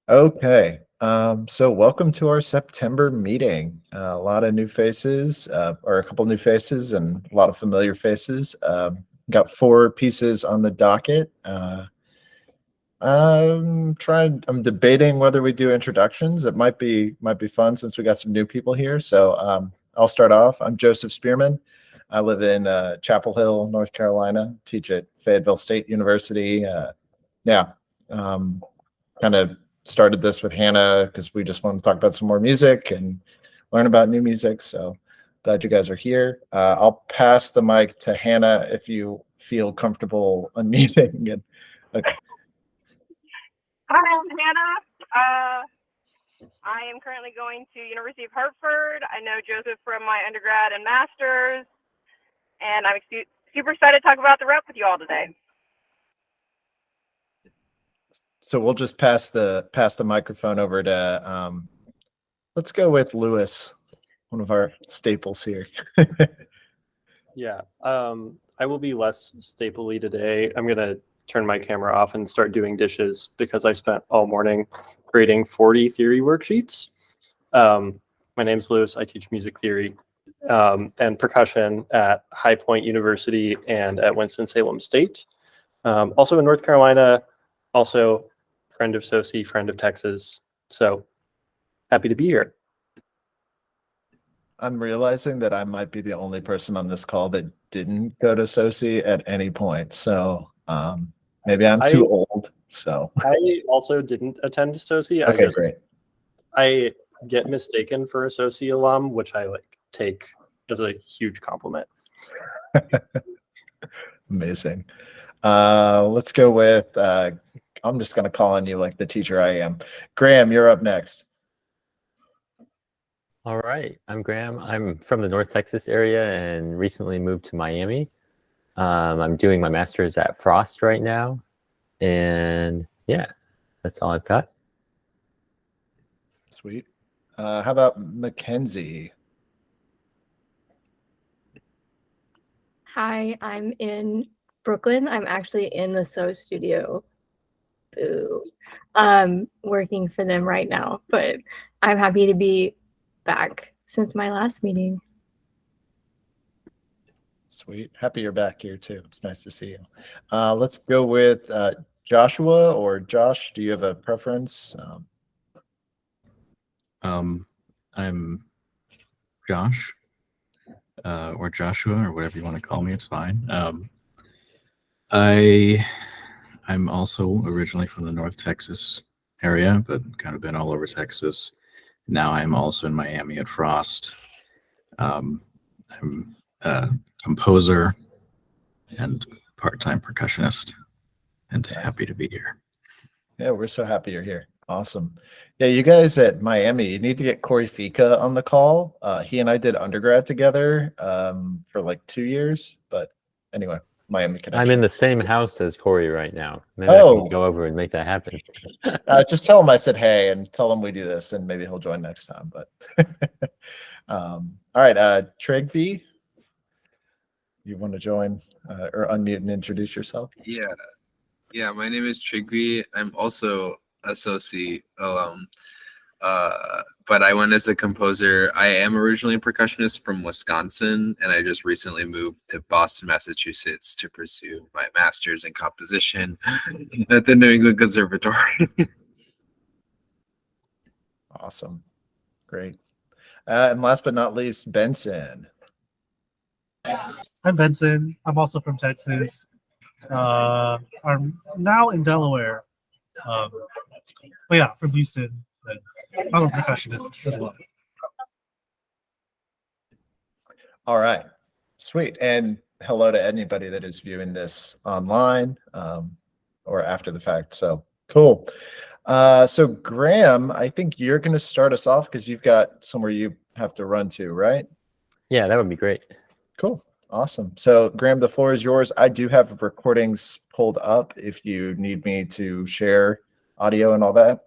Okay, so welcome to our September meeting. A lot of new faces, or a couple new faces, and a lot of familiar faces. Got 4 pieces on the docket. I'm debating whether we do introductions. It might be fun since we got some new people here. So I'll start off. I'm Joseph Spearman. I live in Chapel Hill, North Carolina. Teach at Fayetteville State University. Yeah, kind of started this with Hannah because we just want to talk about some more music and learn about new music. So glad you guys are here. I'll pass the mic to Hannah if you feel comfortable unmuting. And okay. Hi, I'm Hannah. I am currently going to University of Hartford. I know Joseph from my undergrad and master's, and I'm super excited to talk about the rep with you all today. So we'll just pass the microphone over to let's go with Lewis, one of our staples here. Yeah, I will be less stapley today. I'm gonna turn my camera off and start doing dishes because I spent all morning creating 40 theory worksheets. My name's Lewis. I teach music theory and percussion at High Point University and at Winston-Salem State. Also in North Carolina, also friend of SOCI, friend of Texas. So happy to be here. I'm realizing that I might be the only person on this call that didn't go to SOCI at any point. So maybe I'm too old. So I also didn't attend SOCI. Okay, great. I get mistaken for a SOCI alum, which I take as a huge compliment. Amazing. Let's go with I'm just gonna call on you like the teacher I am. Graham, you're up next. All right, I'm Graham. I'm from the North Texas area and recently moved to Miami. I'm doing my master's at Frost right now. And yeah, that's all I've got. Sweet. How about Mackenzie? Hi, I'm in Brooklyn. I'm actually in the SO studio. Boo. Working for them right now, but I'm happy to be back since my last meeting. Sweet. Happy you're back here too. It's nice to see you. Let's go with Joshua or Josh. Do you have a preference? I'm Josh or Joshua or whatever you want to call me. It's fine. I'm also originally from the North Texas area, but kind of been all over Texas. Now I'm also in Miami at Frost. I'm a composer and part-time percussionist, and happy to be here. Yeah, we're so happy you're here. Awesome. Yeah, you guys at Miami, you need to get Corey Fika on the call. He and I did undergrad together for like 2 years, but anyway, Miami connection. I'm in the same house as Corey right now. Maybe I can go over and make that happen. Just tell him I said hey, and tell him we do this, and maybe he'll join next time. But all right, Trigvi, you want to join or unmute and introduce yourself? Yeah. My name is Trigvi. I'm also a SOCI alum, but I went as a composer. I am originally a percussionist from Wisconsin, and I just recently moved to Boston, Massachusetts to pursue my master's in composition at the New England Conservatory. Awesome. Great. And last but not least, Benson. I'm Benson. I'm also from Texas. I'm now in Delaware. But yeah, from Houston. But I'm a percussionist as well. All right. Sweet. And hello to anybody that is viewing this online or after the fact. So cool. So Graham, I think you're going to start us off because you've got somewhere you have to run to, right? Yeah, that would be great. Cool. Awesome. So Graham, the floor is yours. I do have recordings pulled up if you need me to share audio and all that.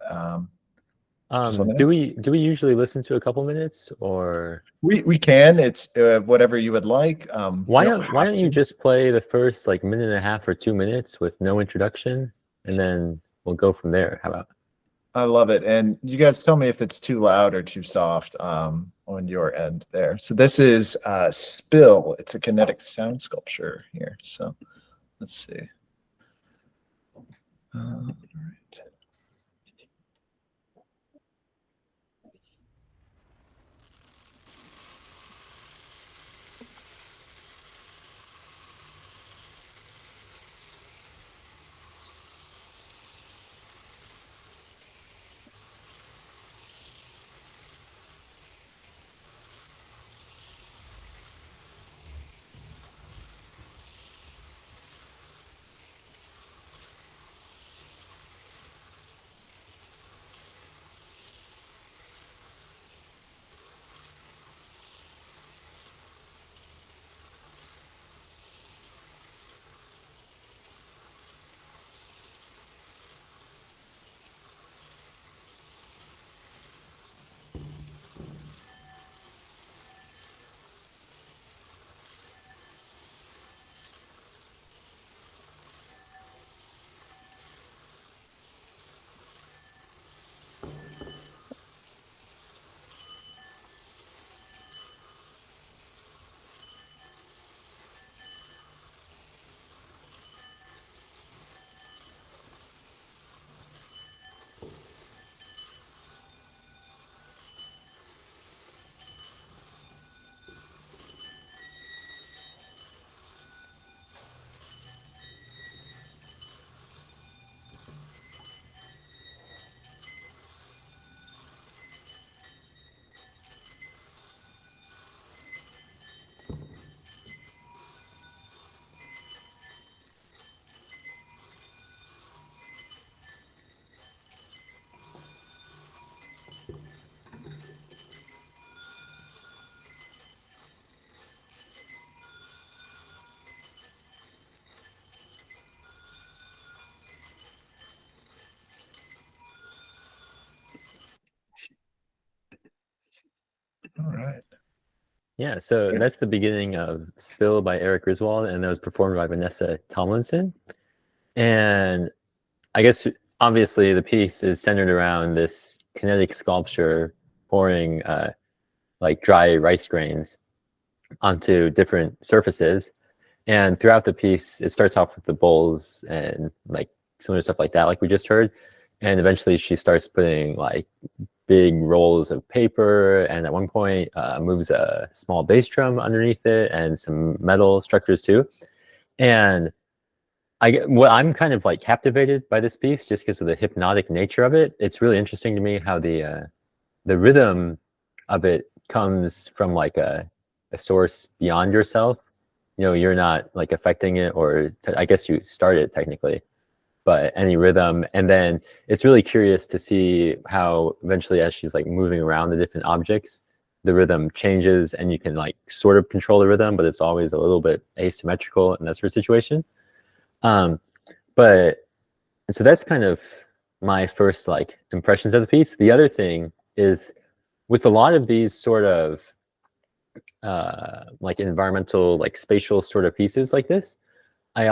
Do we usually listen to a couple minutes, or we can? It's whatever you would like. Why don't you just play the first like minute and a half or 2 minutes with no introduction, and then we'll go from there. How about? I love it. And you guys tell me if it's too loud or too soft on your end there. So this is Spill. It's a kinetic sound sculpture here. So let's see. All right. All right. Yeah, so that's the beginning of Spill by Eric Griswold, and that was performed by Vanessa Tomlinson. And I guess obviously the piece is centered around this kinetic sculpture pouring like dry rice grains onto different surfaces. And throughout the piece, it starts off with the bowls and like similar stuff like that, like we just heard. And eventually she starts putting like big rolls of paper, and at one point moves a small bass drum underneath it and some metal structures too. And I'm kind of like captivated by this piece just because of the hypnotic nature of it. It's really interesting to me how the rhythm of it comes from like a source beyond yourself. You know, you're not like affecting it, or I guess you started technically, but any rhythm. And then it's really curious to see how eventually, as she's like moving around the different objects, the rhythm changes and you can like sort of control the rhythm, but it's always a little bit asymmetrical in that sort of situation. But and so that's kind of my first like impressions of the piece. The other thing is with a lot of these sort of like environmental, like spatial sort of pieces like this, they're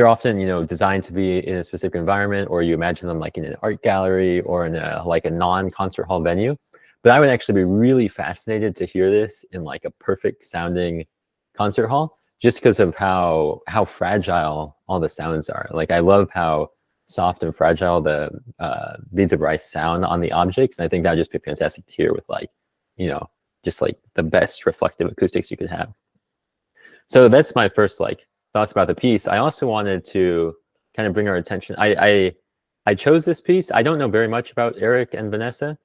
often, you know, designed to be in a specific environment, or you imagine them like in an art gallery or in a like a non-concert hall venue. But I would actually be really fascinated to hear this in like a perfect sounding concert hall, just because of how fragile all the sounds are. Like I love how soft and fragile the beads of rice sound on the objects, and I think that would just be fantastic to hear with like, you know, just like the best reflective acoustics you could have. So that's my first like thoughts about the piece. I also wanted to kind of bring our attention. I chose this piece. I don't know very much about Eric and Vanessa,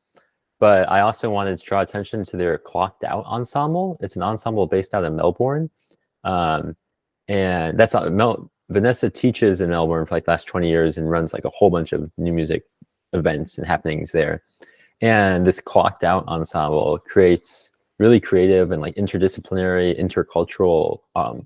but I also wanted to draw attention to their Clocked Out ensemble. It's an ensemble based out of Melbourne. And that's not, Vanessa teaches in Melbourne for like the last 20 years and runs like a whole bunch of new music events and happenings there. And this Clocked Out ensemble creates really creative and like interdisciplinary, intercultural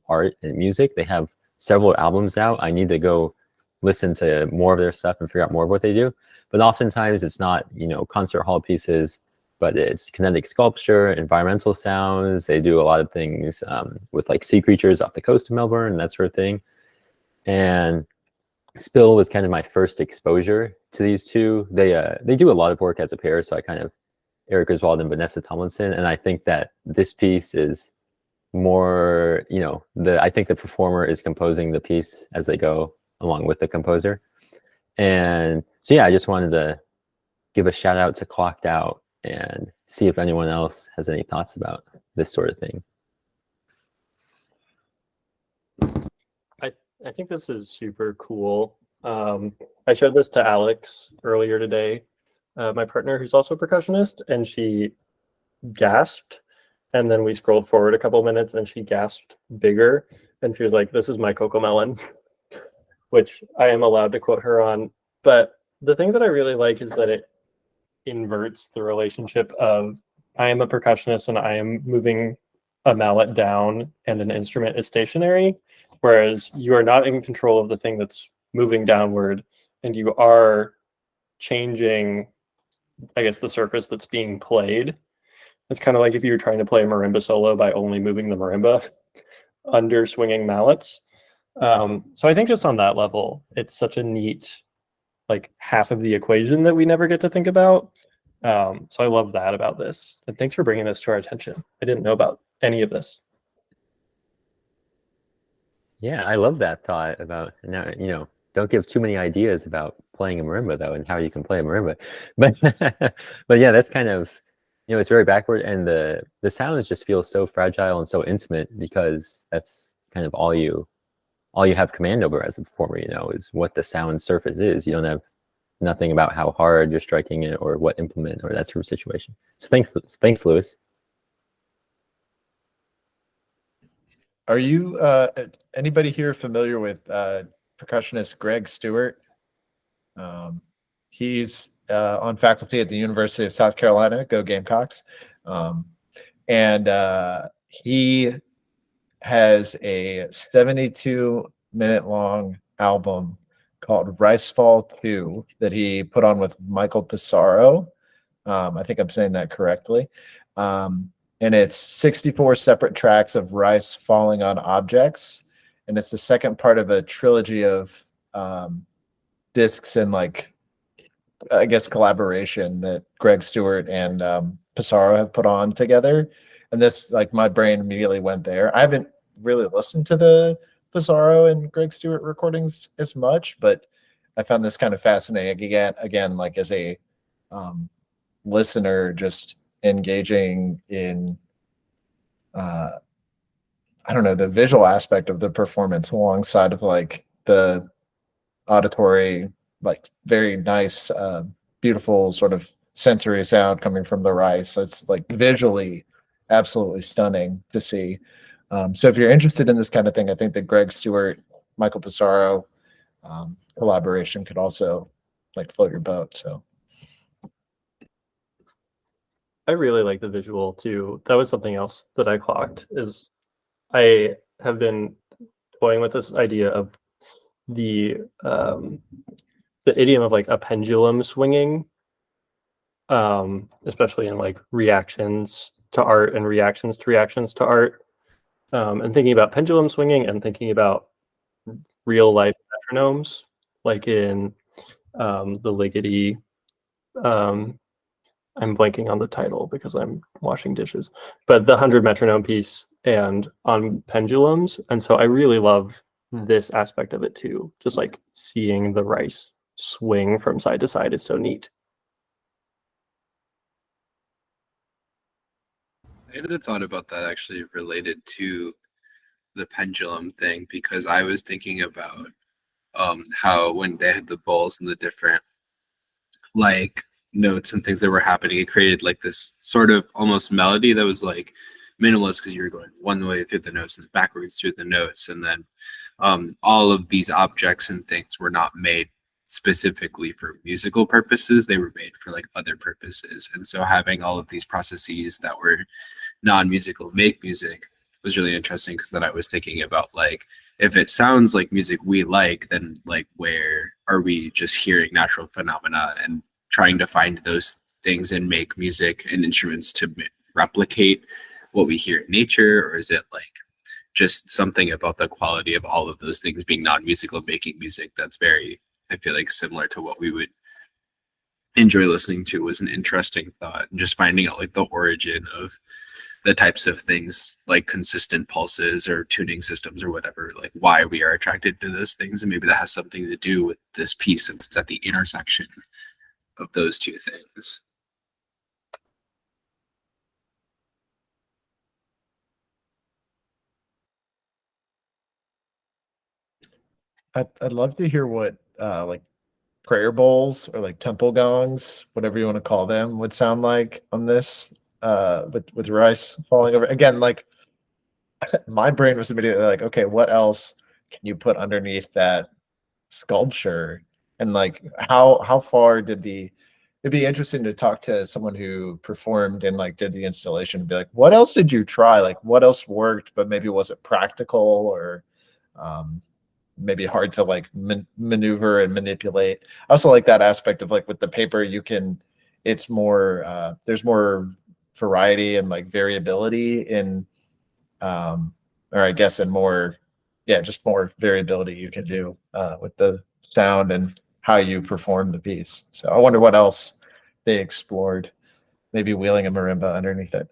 art and music. They have several albums out. I need to go listen to more of their stuff and figure out more of what they do. But oftentimes it's not, you know, concert hall pieces, but it's kinetic sculpture, environmental sounds. They do a lot of things with like sea creatures off the coast of Melbourne and that sort of thing. And Spill was kind of my first exposure to these two. They do a lot of work as a pair, so I kind of Eric Griswold and Vanessa Tomlinson, and I think that this piece is more, I think the performer is composing the piece as they go along with the composer. And so yeah, I just wanted to give a shout out to Clocked Out and see if anyone else has any thoughts about this sort of thing. I think this is super cool. I showed this to Alex earlier today, my partner, who's also a percussionist, and she gasped. And then we scrolled forward a couple minutes and she gasped bigger. And she was like, "This is my Cocomelon," which I am allowed to quote her on. But the thing that I really like is that it inverts the relationship of I am a percussionist and I am moving a mallet down and an instrument is stationary, whereas you are not in control of the thing that's moving downward, and you are changing, I guess, the surface that's being played. It's kind of like if you were trying to play a marimba solo by only moving the marimba under swinging mallets. So I think just on that level, it's such a neat, like, half of the equation that we never get to think about. So I love that about this. And thanks for bringing this to our attention. I didn't know about any of this. Yeah, I love that thought about, now, don't give too many ideas about playing a marimba though, and how you can play a marimba. But but yeah, that's kind of, it's very backward, and the sounds just feel so fragile and so intimate, because that's kind of all you have command over as a performer, is what the sound surface is. You don't have nothing about how hard you're striking it or what implement or that sort of situation. So thanks, Lewis. Are you anybody here familiar with percussionist Greg Stewart? He's on faculty at the University of South Carolina. Go Gamecocks! And he has a 72-minute long album called Ricefall 2 that he put on with Michael Pissarro. I think I'm saying that correctly. And it's 64 separate tracks of rice falling on objects. And it's the second part of a trilogy of discs and, like, I guess, collaboration that Greg Stewart and Pissarro have put on together. And this, like, my brain immediately went there. I haven't really listened to the Pissarro and Greg Stewart recordings as much, but I found this kind of fascinating. Again, like, as a listener, just engaging in I don't know, the visual aspect of the performance alongside of, like, the auditory, like, very nice beautiful sort of sensory sound coming from the rice. It's, like, visually absolutely stunning to see. So if you're interested in this kind of thing, I think the Greg Stewart, Michael Pissarro collaboration could also, like, float your boat. So I really like the visual too. That was something else that I clocked, is I have been toying with this idea of the idiom of, like, a pendulum swinging, especially in, like, reactions to art and reactions to art, and thinking about pendulum swinging and thinking about real life metronomes, like in the Ligeti. I'm blanking on the title because I'm washing dishes, but the 100 metronome piece and on pendulums. And so I really love this aspect of it too. Just, like, seeing the rice swing from side to side is so neat. I had a thought about that actually related to the pendulum thing, because I was thinking about how when they had the bowls and the different, like, notes and things that were happening, it created, like, this sort of almost melody that was, like, minimalist, because you were going one way through the notes and backwards through the notes, and then all of these objects and things were not made specifically for musical purposes. They were made for, like, other purposes. And so having all of these processes that were non-musical make music was really interesting, because then I was thinking about, like, if it sounds like music we like, then, like, where are we just hearing natural phenomena and trying to find those things and make music and instruments to replicate what we hear in nature? Or is it, like, just something about the quality of all of those things being non-musical, making music that's very, I feel like, similar to what we would enjoy listening to was an interesting thought. And just finding out like the origin of the types of things like consistent pulses or tuning systems or whatever, like why we are attracted to those things. And maybe that has something to do with this piece if it's at the intersection of those two things. I'd love to hear what like prayer bowls or like temple gongs, whatever you want to call them, would sound like on this with rice falling over. Again, like my brain was immediately like, okay, what else can you put underneath that sculpture? And like how far did it'd be interesting to talk to someone who performed and like did the installation and be like, what else did you try? Like what else worked, but maybe wasn't practical or maybe hard to like maneuver and manipulate. I also like that aspect of like with the paper, it's more, there's more variety and like variability in, or I guess in more, just more variability you can do with the sound and how you perform the piece. So I wonder what else they explored, maybe wheeling a marimba underneath it,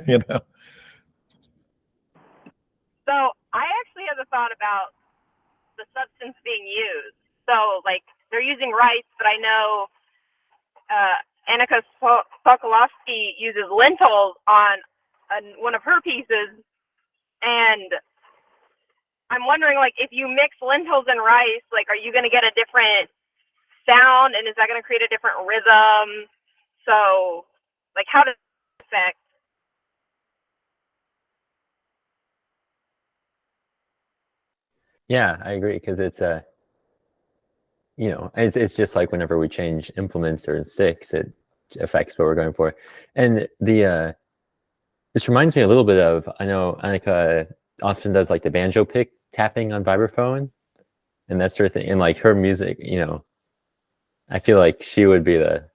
you know? So I actually have a thought about the substance being used. So like they're using rice, but I know Annika Sokolovsky uses lentils on one of her pieces, and I'm wondering like if you mix lentils and rice, like are you going to get a different sound, and is that going to create a different rhythm? So like how does it affect? Yeah, I agree because it's it's just like whenever we change implements or sticks, it affects what we're going for. And this reminds me a little bit of, I know Annika often does like the banjo pick tapping on vibraphone and that sort of thing. And like her music, I feel like she would be the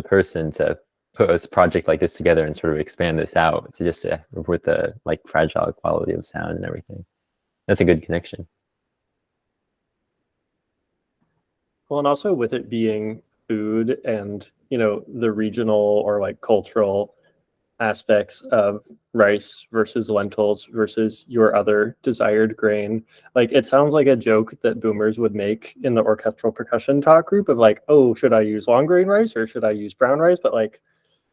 person to put a project like this together and sort of expand this out to just with the like fragile quality of sound and everything. That's a good connection. Well, and also with it being food and, the regional or like cultural aspects of rice versus lentils versus your other desired grain. Like it sounds like a joke that boomers would make in the orchestral percussion talk group of like, oh, should I use long grain rice or should I use brown rice? But like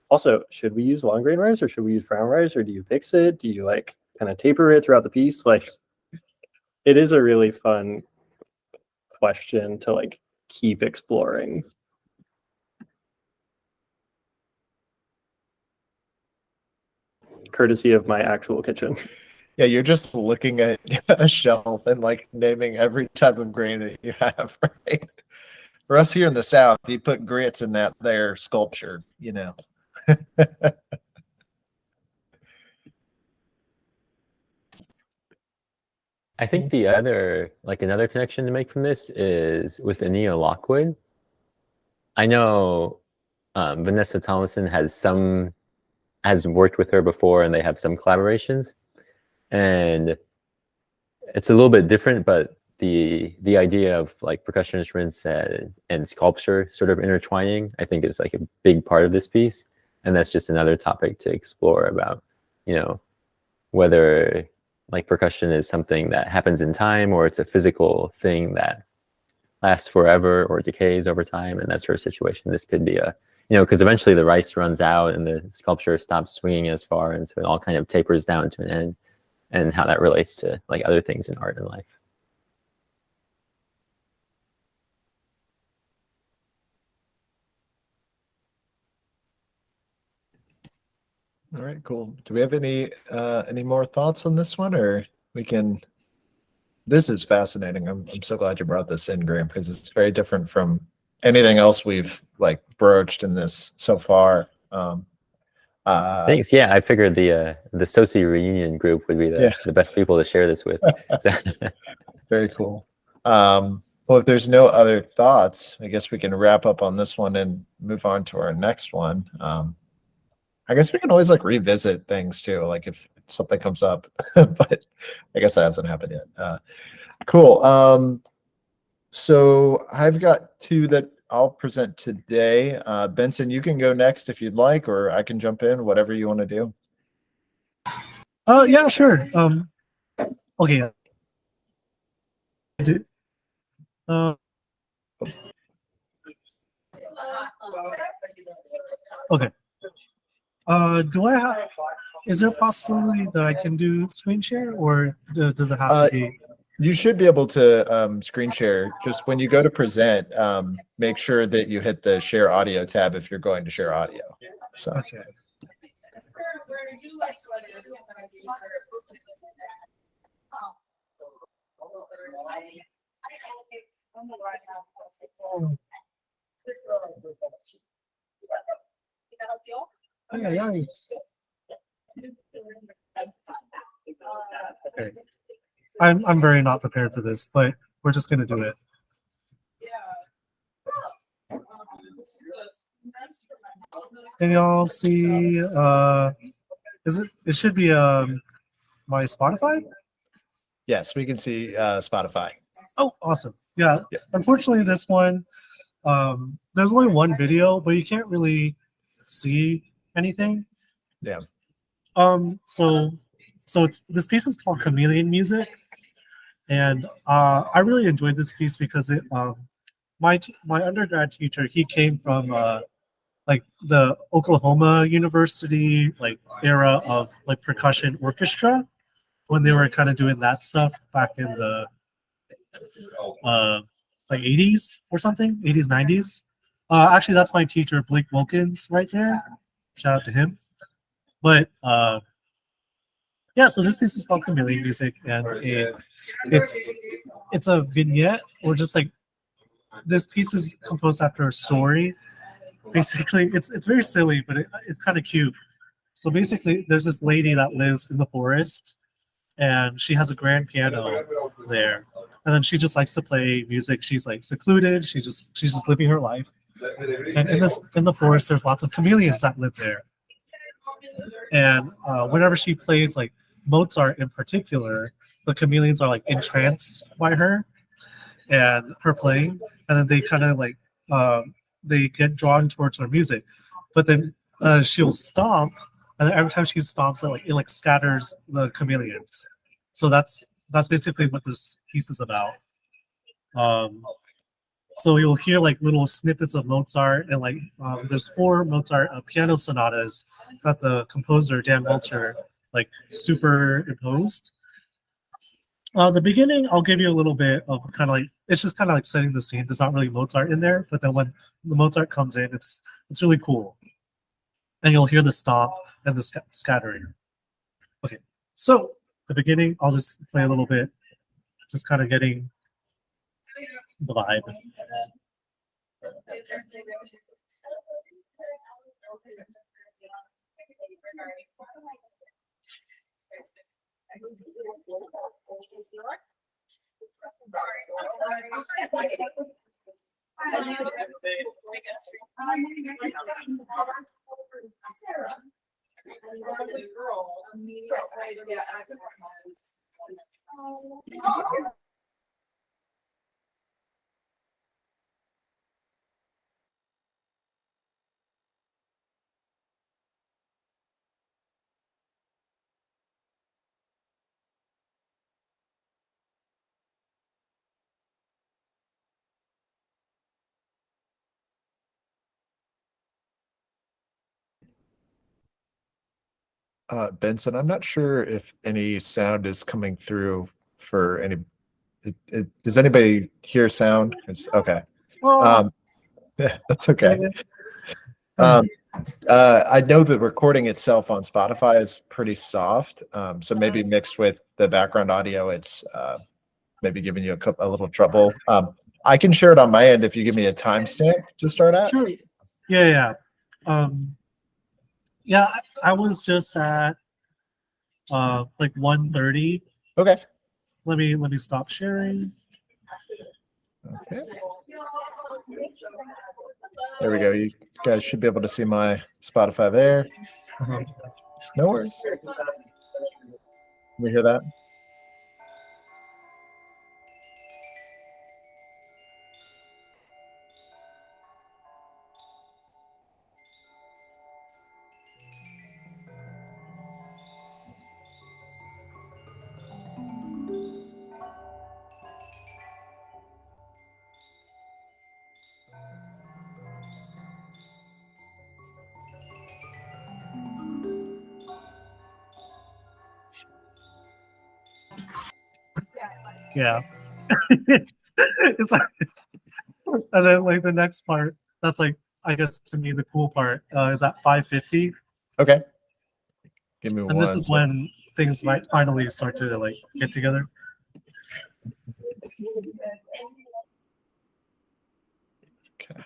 also, should we use long grain rice or should we use brown rice, or do you mix it? Do you like kind of taper it throughout the piece? Like it is a really fun question to like keep exploring. Courtesy of my actual kitchen. Yeah, you're just looking at a shelf and like naming every type of grain that you have, right? For us here in the South, you put grits in that there sculpture, I think the another connection to make from this is with Ania Lockwood. I know Vanessa Thomason has worked with her before, and they have some collaborations, and it's a little bit different, but the idea of like percussion instruments and sculpture sort of intertwining, I think is like a big part of this piece, and that's just another topic to explore about, whether like percussion is something that happens in time or it's a physical thing that lasts forever or decays over time, and that sort of situation. This could be because eventually the rice runs out and the sculpture stops swinging as far, and so it all kind of tapers down to an end, and how that relates to like other things in art and life. All right, cool. Do we have any more thoughts on this one, or we can? This is fascinating. I'm so glad you brought this in, Graham, because it's very different from anything else we've like broached in this so far. Thanks. Yeah, I figured the Soci reunion group would be the best people to share this with. Very cool. Well, if there's no other thoughts, I guess we can wrap up on this one and move on to our next one. I guess we can always like revisit things too. Like if something comes up, but I guess that hasn't happened yet. Cool. So I've got two that I'll present today. Benson, you can go next if you'd like, or I can jump in, whatever you want to do. Yeah, sure. Okay. Uh, okay. Do I have? Is there a possibility that I can do screen share, or does it have to be? You should be able to screen share. Just when you go to present, make sure that you hit the share audio tab if you're going to share audio. So. Okay. Okay. I'm very not prepared for this, but we're just gonna do it. Can y'all see? Is it? It should be my Spotify. Yes, we can see Spotify. Oh, awesome! Yeah. Yeah. Unfortunately, this one, there's only one video, but you can't really see anything. Yeah. So this piece is called Chameleon Music, and I really enjoyed this piece because it my undergrad teacher, he came from like the Oklahoma University like era of like percussion orchestra when they were kind of doing that stuff back in the like 80s or something, 80s, 90s. Actually, that's my teacher, Blake Wilkins, right there. Shout out to him. But yeah, so this piece is called Chameleon Music, and it's a vignette, or just like this piece is composed after a story. Basically, it's very silly, but it's kind of cute. So basically, there's this lady that lives in the forest, and she has a grand piano there, and then she just likes to play music. She's like secluded. She's just living her life. And in the forest, there's lots of chameleons that live there. And whenever she plays like Mozart in particular, the chameleons are like entranced by her and her playing, and then they kind of like they get drawn towards her music. But then she'll stomp, and every time she stomps, it like scatters the chameleons. So that's basically what this piece is about. So you'll hear like little snippets of Mozart, and like there's 4 Mozart piano sonatas that the composer Dan Welcher like superimposed. The beginning, I'll give you a little bit of kind of like, it's just kind of like setting the scene. There's not really Mozart in there, but then when the Mozart comes in, it's really cool. And you'll hear the stomp and the scattering. Okay, so the beginning, I'll just play a little bit, just kind of getting the vibe. Benson, I'm not sure if any sound is coming through for any. Does anybody hear sound? Okay. Yeah, that's okay. I know the recording itself on Spotify is pretty soft, so maybe mixed with the background audio, it's maybe giving you a little trouble. I can share it on my end if you give me a timestamp to start at. Sure. Yeah. Yeah, I was just at like 1:30. Okay. Let me stop sharing. Okay. There we go. You guys should be able to see my Spotify there. No worries. we hear that? Yeah. It's like, and then like the next part, that's like, I guess to me the cool part is at 5:50, Okay. Give me and this one is sec. when things might finally start to like get together. Okay.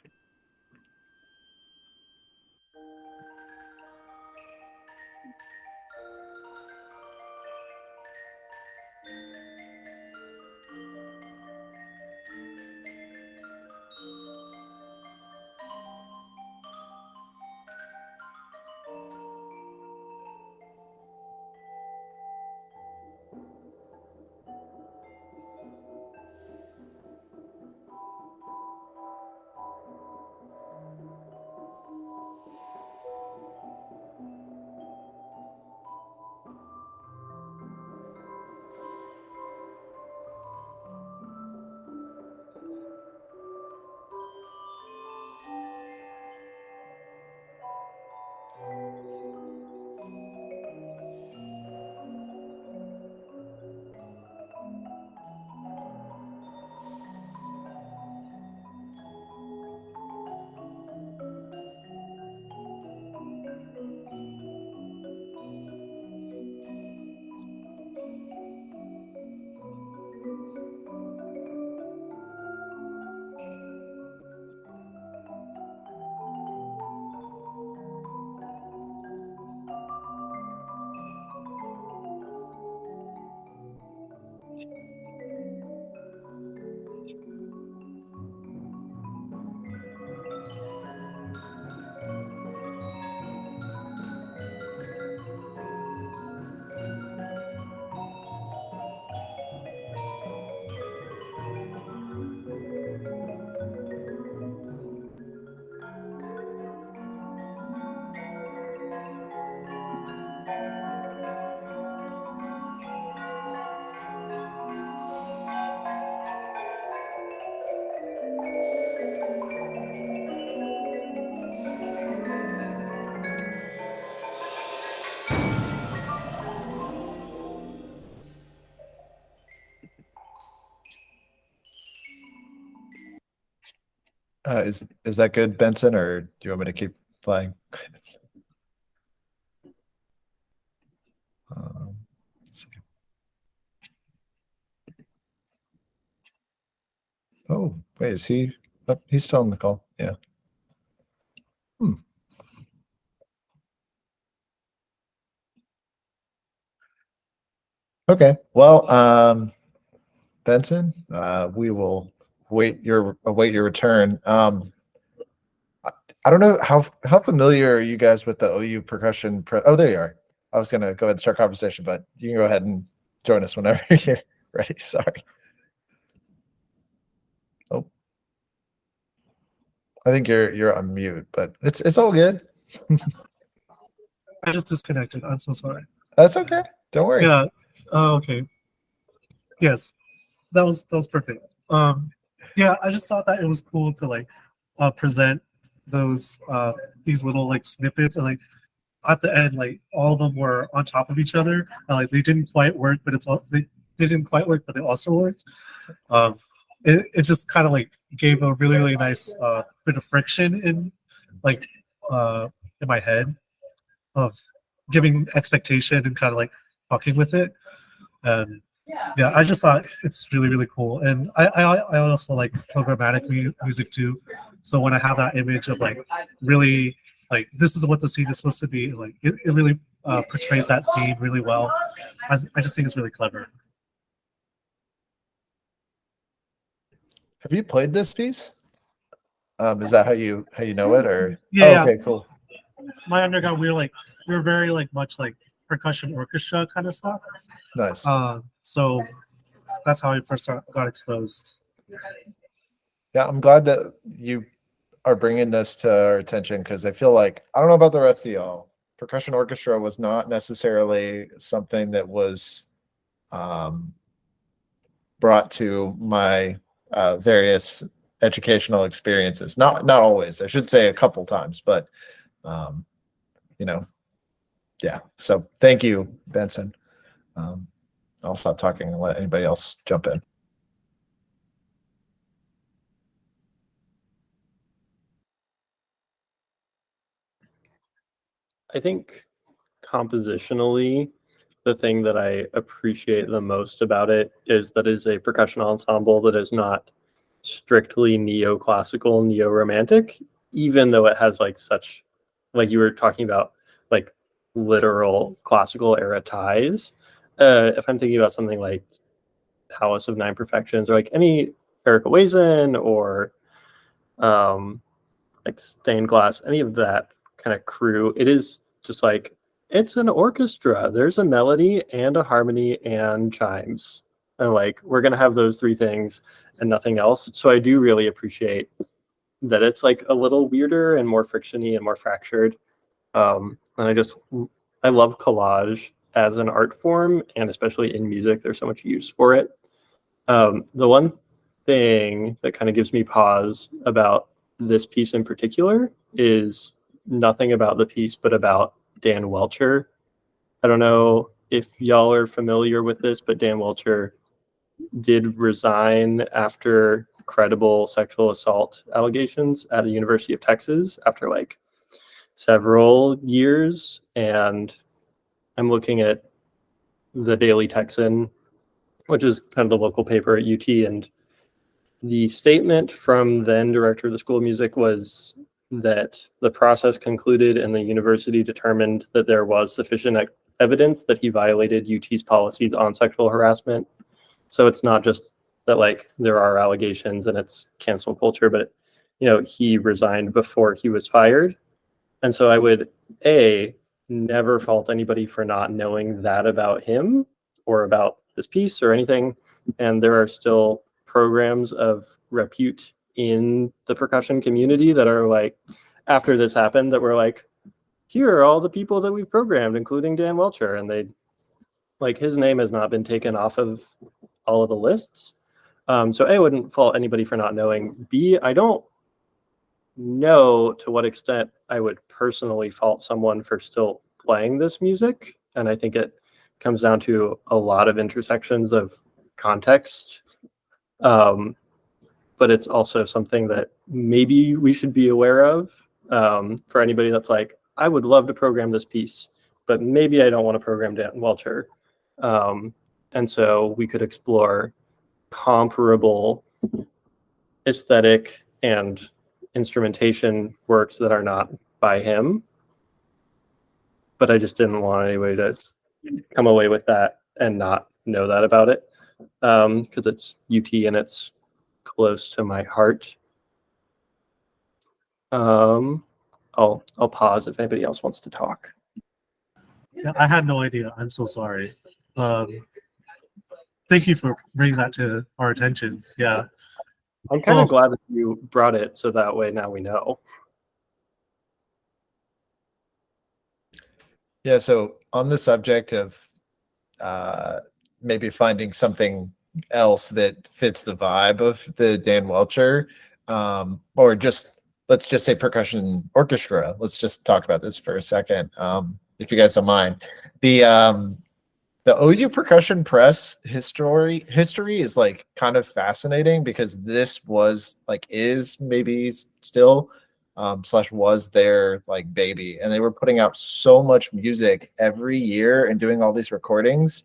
Is that good, Benson, or do you want me to keep playing? Let's see. Oh, wait, is he? Oh, he's still on the call. Yeah. Okay. Well, Benson, we will await your return. I don't know how familiar are you guys with the OU percussion? Oh, there you are. I was gonna go ahead and start conversation, but you can go ahead and join us whenever you're ready. Sorry. Oh, I think you're on mute, but it's all good. I just disconnected. I'm so sorry. That's okay. Don't worry. Yeah. Oh, okay. Yes, that was perfect. Yeah, I just thought that it was cool to like present those these little like snippets, and like at the end, like all of them were on top of each other, and like they didn't quite work, but they didn't quite work, but they also worked. Um, it just kind of like gave a really nice bit of friction like in my head of giving expectation and kind of like fucking with it. And yeah, I just thought it's really cool. And I also like programmatic music too. So when I have that image of like really like this is what the scene is supposed to be, like it really portrays that scene really well. I just think it's really clever. Have you played this piece? Is that how you know it, or? Yeah. Okay, cool. My underground, we were very like much like percussion orchestra kind of stuff. Nice. So that's how I first got exposed. Yeah, I'm glad that you are bringing this to our attention because I feel like, I don't know about the rest of y'all, percussion orchestra was not necessarily something that was brought to my various educational experiences. Not always, I should say a couple times, but you know, yeah. So thank you, Benson. I'll stop talking and let anybody else jump in. I think compositionally, the thing that I appreciate the most about it is that it is a percussion ensemble that is not strictly neoclassical, neo-romantic, even though it has like such, like you were talking about, like literal classical era ties. If I'm thinking about something like Palace of Nine Perfections or like any Erica Wazen or like Stained Glass, any of that kind of crew, it is just like it's an orchestra. There's a melody and a harmony and chimes. And like we're gonna have those three things and nothing else. So I do really appreciate that it's like a little weirder and more frictiony and more fractured. And I love collage as an art form, and especially in music, there's so much use for it. The one thing that kind of gives me pause about this piece in particular is nothing about the piece, but about Dan Welcher. I don't know if y'all are familiar with this, but Dan Welcher did resign after credible sexual assault allegations at the University of Texas after like several years. And I'm looking at the Daily Texan, which is kind of the local paper at UT, and the statement from then director of the School of Music was that the process concluded and the university determined that there was sufficient evidence that he violated UT's policies on sexual harassment. So it's not just that like there are allegations and it's cancel culture, but he resigned before he was fired. And so I would never fault anybody for not knowing that about him or about this piece or anything. And there are still programs of repute in the percussion community that are like, after this happened, that were like, here are all the people that we've programmed, including Dan Welcher. And they like his name has not been taken off of all of the lists. So A, I wouldn't fault anybody for not knowing. B, I don't know to what extent I would personally fault someone for still playing this music. And I think it comes down to a lot of intersections of context. But it's also something that maybe we should be aware of for anybody that's like, I would love to program this piece, but maybe I don't want to program Dan Welcher. And so we could explore comparable aesthetic and instrumentation works that are not by him. But I just didn't want anybody to come away with that and not know that about it, because it's UT and it's close to my heart. I'll pause if anybody else wants to talk. Yeah, I had no idea. I'm so sorry. Thank you for bringing that to our attention. Yeah. I'm kind of glad that you brought it so that way now we know. Yeah, so on the subject of maybe finding something else that fits the vibe of the Dan Welcher, or just let's just say percussion orchestra. Let's just talk about this for a second, if you guys don't mind. The OU percussion press history is like kind of fascinating because this was like is maybe still / was their like baby, and they were putting out so much music every year and doing all these recordings.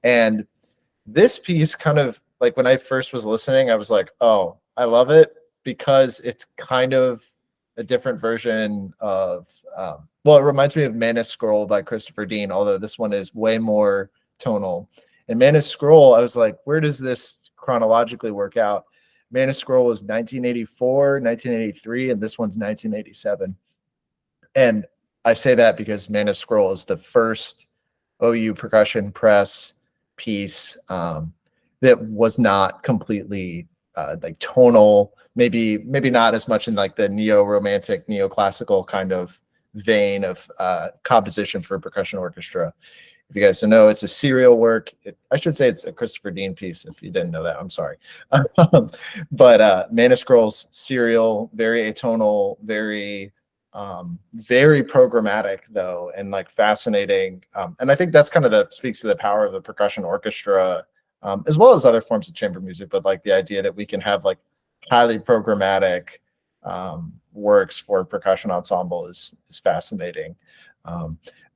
And this piece kind of like when I first was listening, I was like, oh, I love it because it's kind of a different version of well, it reminds me of Manus Scroll by Christopher Dean, although this one is way more tonal. And Manus Scroll, I was like, where does this chronologically work out? Manus Scroll was 1984, 1983, and this one's 1987. And I say that because Manus Scroll is the first OU percussion press piece that was not completely like tonal, maybe not as much in like the neo-romantic, neoclassical kind of vein of composition for a percussion orchestra. If you guys don't know, it's a serial work. I should say it's a Christopher Dean piece. If you didn't know that, I'm sorry. But Manuscripts serial, very atonal, very programmatic though, and like fascinating. And I think that's kind of speaks to the power of the percussion orchestra, as well as other forms of chamber music. But like the idea that we can have like highly programmatic works for a percussion ensemble is fascinating.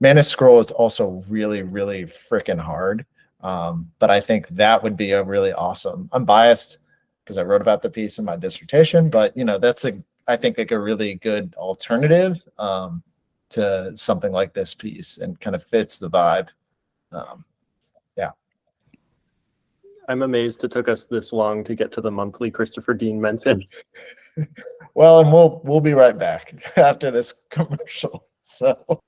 Mana Scroll is also really, really freaking hard. But I think that would be a really awesome. I'm biased because I wrote about the piece in my dissertation, but you know, that's I think like a really good alternative to something like this piece and kind of fits the vibe. Yeah. I'm amazed it took us this long to get to the monthly Christopher Dean mention. Well, and we'll be right back after this commercial. So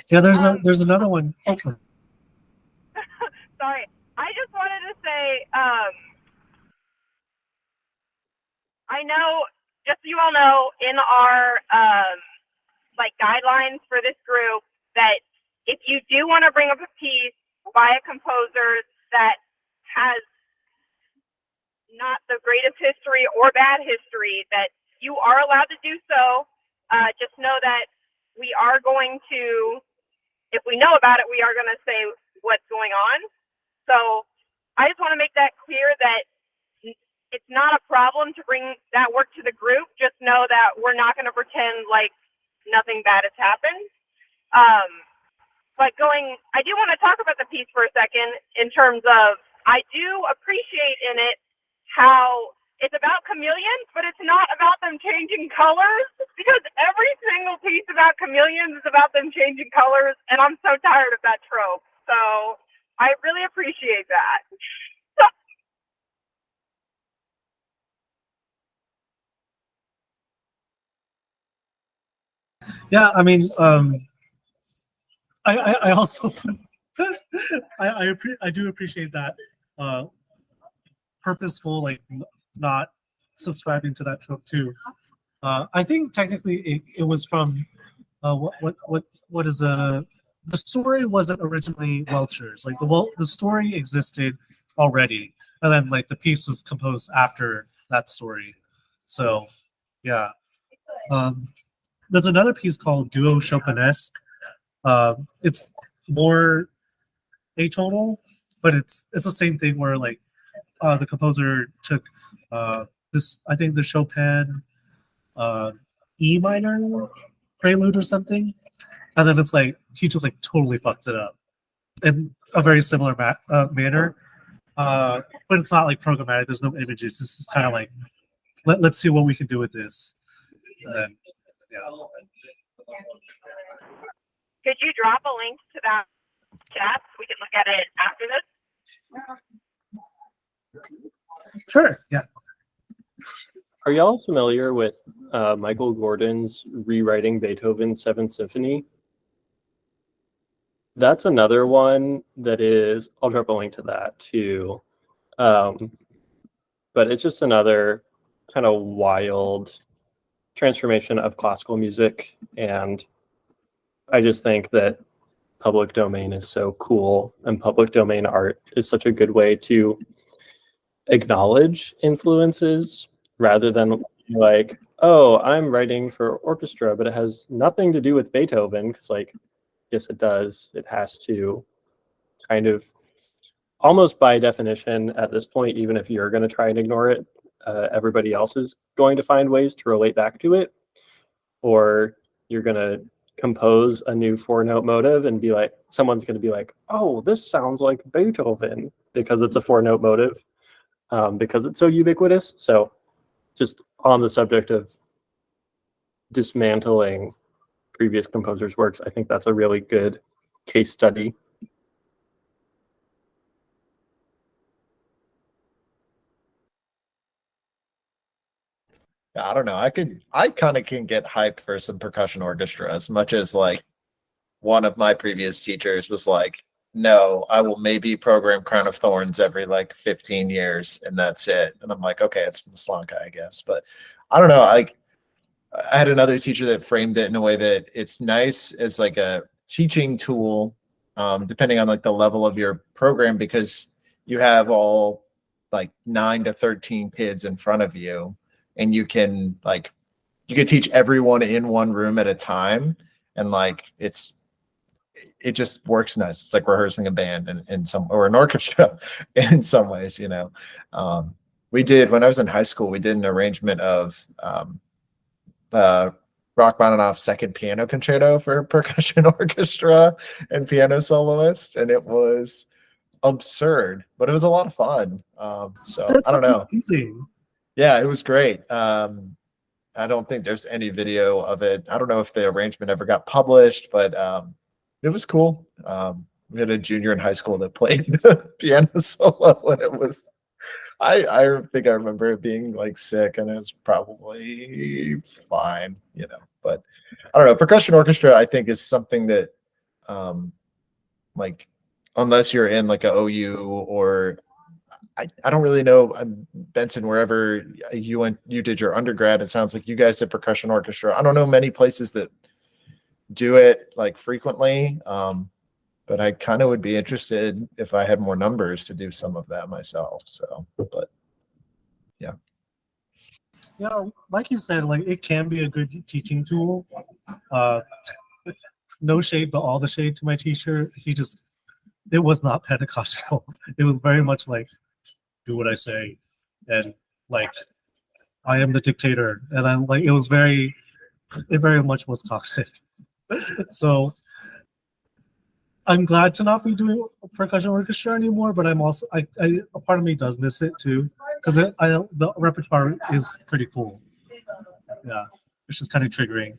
Yeah, there's another one. Okay. Sorry, I just wanted to say, I know, just so you all know, in our like guidelines for this group, that if you do want to bring up a piece by a composer that has not the greatest history or bad history, that you are allowed to do so. Just know that we are going to, if we know about it, we are going to say what's going on. So I just want to make that clear that it's not a problem to bring that work to the group. Just know that we're not going to pretend like nothing bad has happened. But I do want to talk about the piece for a second in terms of, I do appreciate in it how it's about chameleons, but it's not about them changing colors, because every single piece about chameleons is about them changing colors, and I'm so tired of that trope. So I really appreciate that. Yeah, I mean, I also I do appreciate that purposeful, like not subscribing to that trope too. I think technically it was from what is the story wasn't originally Welcher's. Like the story existed already, and then like the piece was composed after that story. So yeah. There's another piece called Duo Chopinesque. It's more atonal, but it's the same thing where like the composer took this, I think the Chopin E minor prelude or something, and then it's like he just like totally fucks it up in a very similar manner. But it's not like programmatic. There's no images. This is kind of like let's see what we can do with this. And, yeah. Could you drop a link to that chat so we can look at it after this? Sure. Yeah. Are y'all familiar with Michael Gordon's rewriting Beethoven's Seventh Symphony? That's another one that is, I'll drop a link to that too. But it's just another kind of wild transformation of classical music. And I just think that public domain is so cool, and public domain art is such a good way to acknowledge influences rather than like, oh, I'm writing for orchestra, but it has nothing to do with Beethoven, because like, yes, it does. It has to kind of, almost by definition at this point, even if you're going to try and ignore it, everybody else is going to find ways to relate back to it. Or you're going to compose a new 4-note motive and be like, someone's going to be like, oh, this sounds like Beethoven, because it's a 4-note motive, because it's so ubiquitous. So just on the subject of dismantling previous composers' works, I think that's a really good case study. I don't know. I kind of can get hyped for some percussion orchestra as much as like one of my previous teachers was like, no, I will maybe program Crown of Thorns every like 15 years and that's it. And I'm like, okay, it's Maslanka, I guess. But I don't know. I had another teacher that framed it in a way that it's nice as like a teaching tool, depending on like the level of your program, because you have all like 9 to 13 kids in front of you, and you can teach everyone in one room at a time, and like it just works nice. It's like rehearsing a band in some, or an orchestra in some ways, you know. We did, when I was in high school, we did an arrangement of Rachmaninoff's Second Piano Concerto for percussion orchestra and piano soloist, and it was absurd, but it was a lot of fun. So That's I don't know. amazing. Yeah, it was great. I don't think there's any video of it. I don't know if the arrangement ever got published, but it was cool. We had a junior in high school that played the piano solo, and it was, I think I remember it being like sick, and it was probably fine, you know. But I don't know. Percussion orchestra, I think, is something that, like, unless you're in like a OU or I don't really know, Benson, wherever you did your undergrad, it sounds like you guys did percussion orchestra. I don't know many places that do it like frequently, but I kind of would be interested if I had more numbers to do some of that myself. So, but yeah. Yeah, like you said, like it can be a good teaching tool. Uh, no shade, but all the shade to my teacher. It was not pedagogical. It was very much like, do what I say, and like I am the dictator, and then like it very much was toxic. So I'm glad to not be doing percussion orchestra anymore, but I'm also a part of me does miss it too, because the repertoire is pretty cool. Yeah, it's just kind of triggering.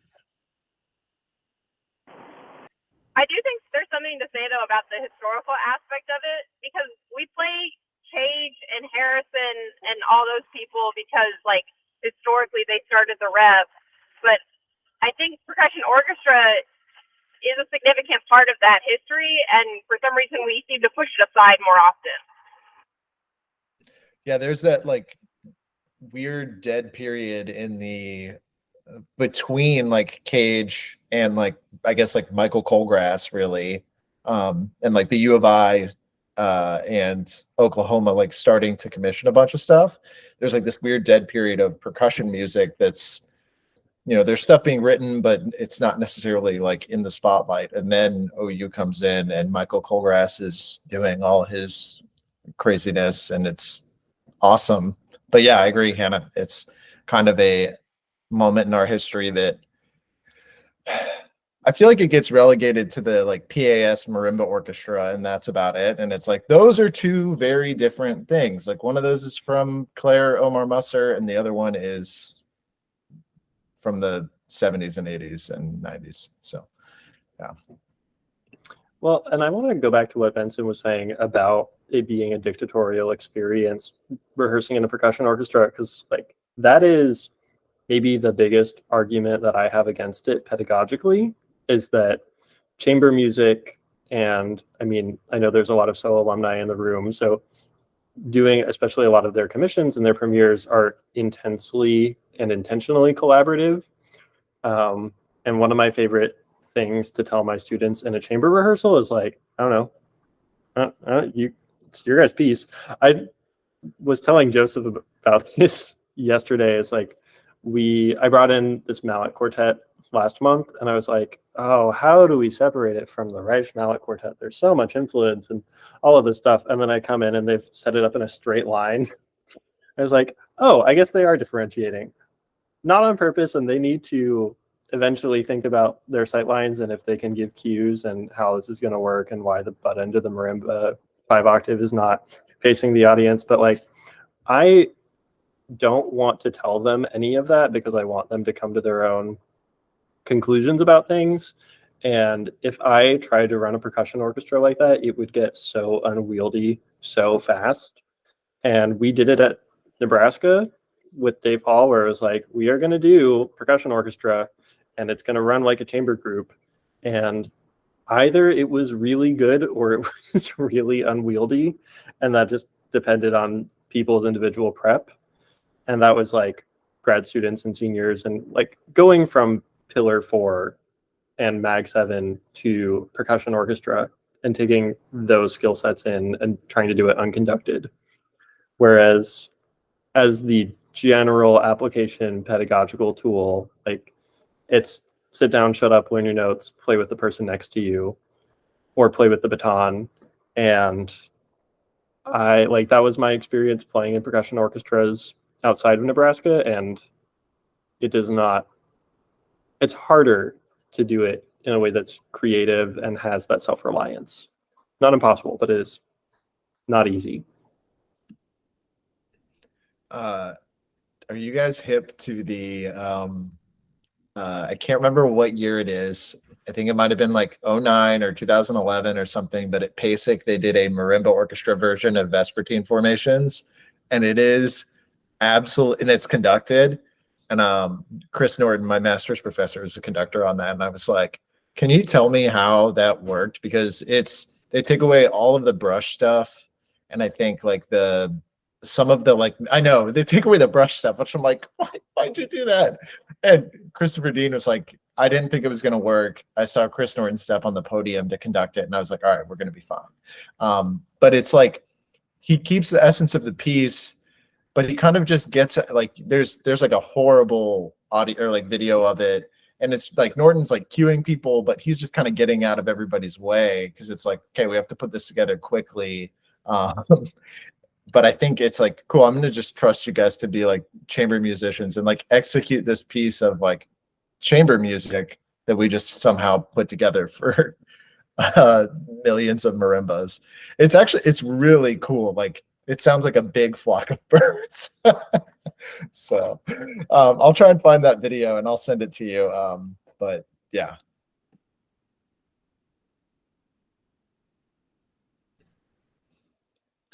I do think there's something to say though about the historical aspect of it, because we play Cage and Harrison and all those people because like historically they started the rep, but I think percussion orchestra is a significant part of that history, and for some reason we seem to push it aside more often. Yeah, there's that like weird dead period in the between like Cage and like I guess like Michael Colgrass really, and like the U of I and Oklahoma like starting to commission a bunch of stuff. There's like this weird dead period of percussion music that's, you know, there's stuff being written, but it's not necessarily like in the spotlight. And then OU comes in and Michael Colgrass is doing all his craziness, and it's awesome. But yeah, I agree, Hannah. It's kind of a moment in our history that I feel like it gets relegated to the like PAS marimba orchestra, and that's about it. And it's like those are two very different things. Like one of those is from Claire Omar Musser, and the other one is from the 70s and 80s and 90s. So yeah. Well, and I want to go back to what Benson was saying about it being a dictatorial experience rehearsing in a percussion orchestra, because like that is maybe the biggest argument that I have against it pedagogically, is that chamber music, and I mean, I know there's a lot of SO alumni in the room, so doing especially a lot of their commissions and their premieres are intensely and intentionally collaborative. And one of my favorite things to tell my students in a chamber rehearsal is like, I don't know, it's your guys' piece. I was telling Joseph about this yesterday. It's like I brought in this mallet quartet last month, and I was like, oh, how do we separate it from the Reich mallet quartet? There's so much influence and all of this stuff. And then I come in and they've set it up in a straight line. I was like, oh, I guess they are differentiating, not on purpose, and they need to eventually think about their sight lines and if they can give cues and how this is going to work and why the butt end of the marimba 5-octave is not facing the audience. But like, I don't want to tell them any of that because I want them to come to their own conclusions about things. And if I tried to run a percussion orchestra like that, it would get so unwieldy so fast. And we did it at Nebraska with Dave Hall, where it was like, we are going to do percussion orchestra, and it's going to run like a chamber group. And either it was really good or it was really unwieldy, and that just depended on people's individual prep. And that was like grad students and seniors, and like going from Pillar 4 and Mag 7 to percussion orchestra and taking those skill sets in and trying to do it unconducted. Whereas as the general application pedagogical tool, like it's sit down, shut up, learn your notes, play with the person next to you, or play with the baton. And I like, that was my experience playing in percussion orchestras outside of Nebraska. And it does not, it's harder to do it in a way that's creative and has that self-reliance. Not impossible, but it is not easy. Are you guys hip to the I can't remember what year it is. I think it might have been like 09 or 2011 or something, but at PASIC they did a marimba orchestra version of Vespertine Formations, and it is absolute, and it's conducted. And Chris Norton, my master's professor, is a conductor on that, and I was like, can you tell me how that worked? Because they take away all of the brush stuff, and I think like some of the, like, I know they take away the brush stuff, which I'm like, why'd you do that? And Christopher Dean was like, I didn't think it was going to work. I saw Chris Norton step on the podium to conduct it, and I was like, all right, we're going to be fine. But it's like he keeps the essence of the piece, but he kind of just gets like there's like a horrible audio or like video of it, and it's like Norton's like cueing people, but he's just kind of getting out of everybody's way because it's like, okay, we have to put this together quickly. But I think it's like, cool, I'm going to just trust you guys to be like chamber musicians and like execute this piece of like chamber music that we just somehow put together for millions of marimbas. It's really cool. Like it sounds like a big flock of birds. So I'll try and find that video and I'll send it to you. But yeah.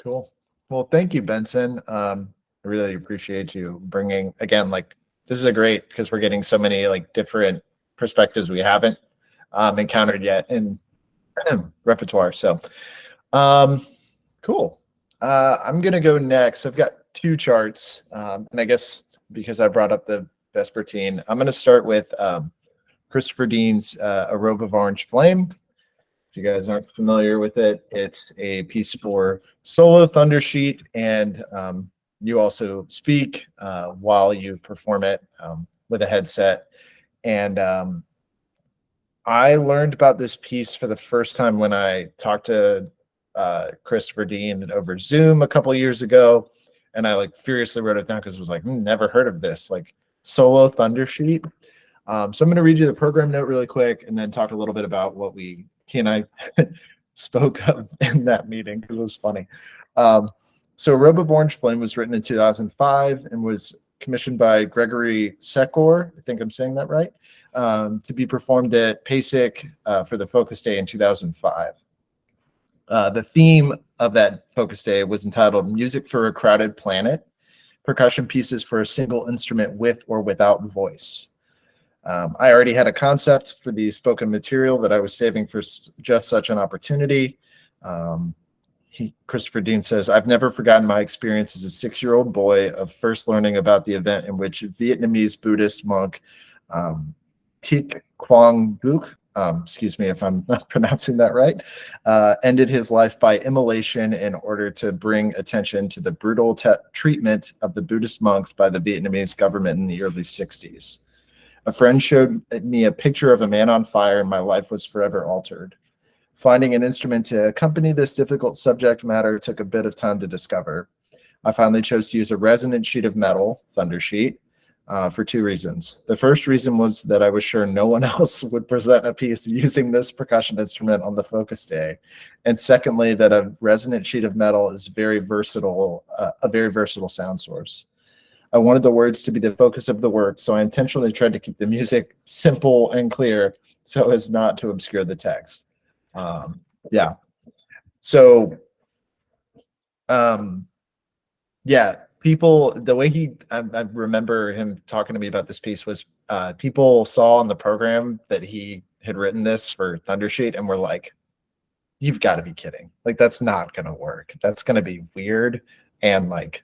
Cool. Well, thank you, Benson. I really appreciate you bringing, again, like, this is a great, because we're getting so many like different perspectives we haven't encountered yet in repertoire. So cool. I'm going to go next. I've got two charts. And I guess because I brought up the Vespertine, I'm going to start with Christopher Dean's A Robe of Orange Flame. If you guys aren't familiar with it, it's a piece for solo thunder sheet, and you also speak while you perform it with a headset. And I learned about this piece for the first time when I talked to Christopher Dean over Zoom a couple years ago, and I like furiously wrote it down because I was like, never heard of this, like solo thunder sheet. So I'm going to read you the program note really quick and then talk a little bit about what he and I spoke of in that meeting because it was funny. So Robe of Orange Flame was written in 2005 and was commissioned by Gregory Secor, I think I'm saying that right, to be performed at PASIC for the Focus Day in 2005. The theme of that Focus Day was entitled Music for a Crowded Planet, Percussion Pieces for a Single Instrument with or Without Voice. I already had a concept for the spoken material that I was saving for just such an opportunity. Christopher Dean says, I've never forgotten my experience as a 6-year-old boy of first learning about the event in which Vietnamese Buddhist monk Thich Quang Duc, excuse me if I'm not pronouncing that right, ended his life by immolation in order to bring attention to the brutal treatment of the Buddhist monks by the Vietnamese government in the early 60s. A friend showed me a picture of a man on fire, and my life was forever altered. Finding an instrument to accompany this difficult subject matter took a bit of time to discover. I finally chose to use a resonant sheet of metal, thunder sheet, for 2 reasons. The first reason was that I was sure no one else would present a piece using this percussion instrument on the Focus Day. And secondly, that a resonant sheet of metal is very versatile, a very versatile sound source. I wanted the words to be the focus of the work, so I intentionally tried to keep the music simple and clear so as not to obscure the text. Yeah. So, yeah, people, the way I remember him talking to me about this piece was people saw on the program that he had written this for Thundersheet and were like, you've got to be kidding. Like, that's not going to work. That's going to be weird. And like,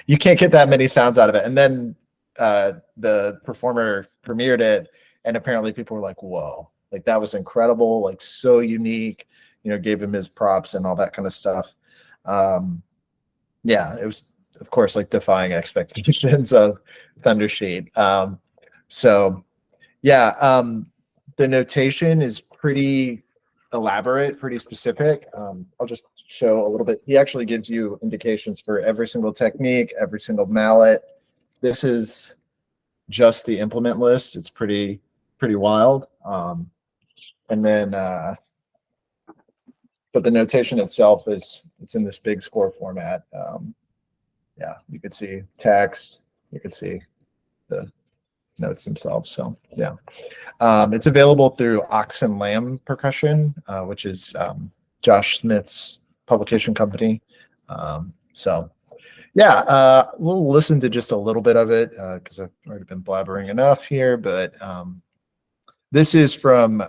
you can't get that many sounds out of it. And then the performer premiered it, and apparently people were like, whoa, like that was incredible, like so unique, gave him his props and all that kind of stuff. Yeah, it was, of course, like defying expectations of Thundersheet. So yeah, the notation is pretty elaborate, pretty specific. I'll just show a little bit. He actually gives you indications for every single technique, every single mallet. This is just the implement list. It's pretty wild. And then, but the notation itself it's in this big score format. Yeah, you could see text, you could see the notes themselves. So yeah, it's available through Ox and Lamb Percussion, which is Josh Smith's publication company. So yeah, we'll listen to just a little bit of it because I've already been blabbering enough here. But this is from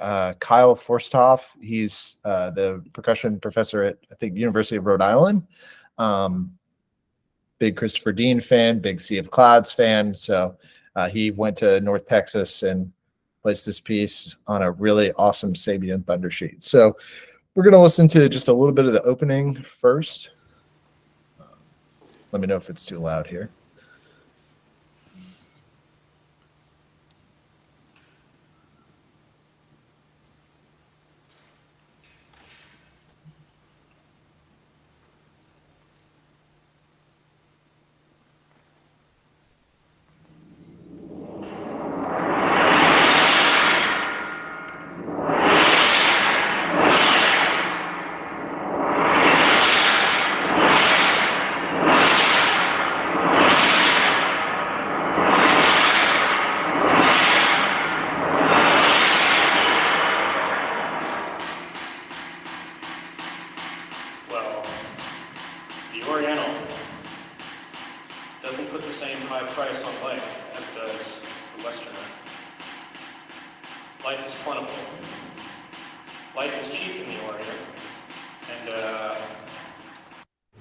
Kyle Forsthoff. He's the percussion professor at, I think, University of Rhode Island. Big Christopher Dean fan, big Sea of Clouds fan. So he went to North Texas and placed this piece on a really awesome Sabian Thundersheet. So we're going to listen to just a little bit of the opening first. Let me know if it's too loud here.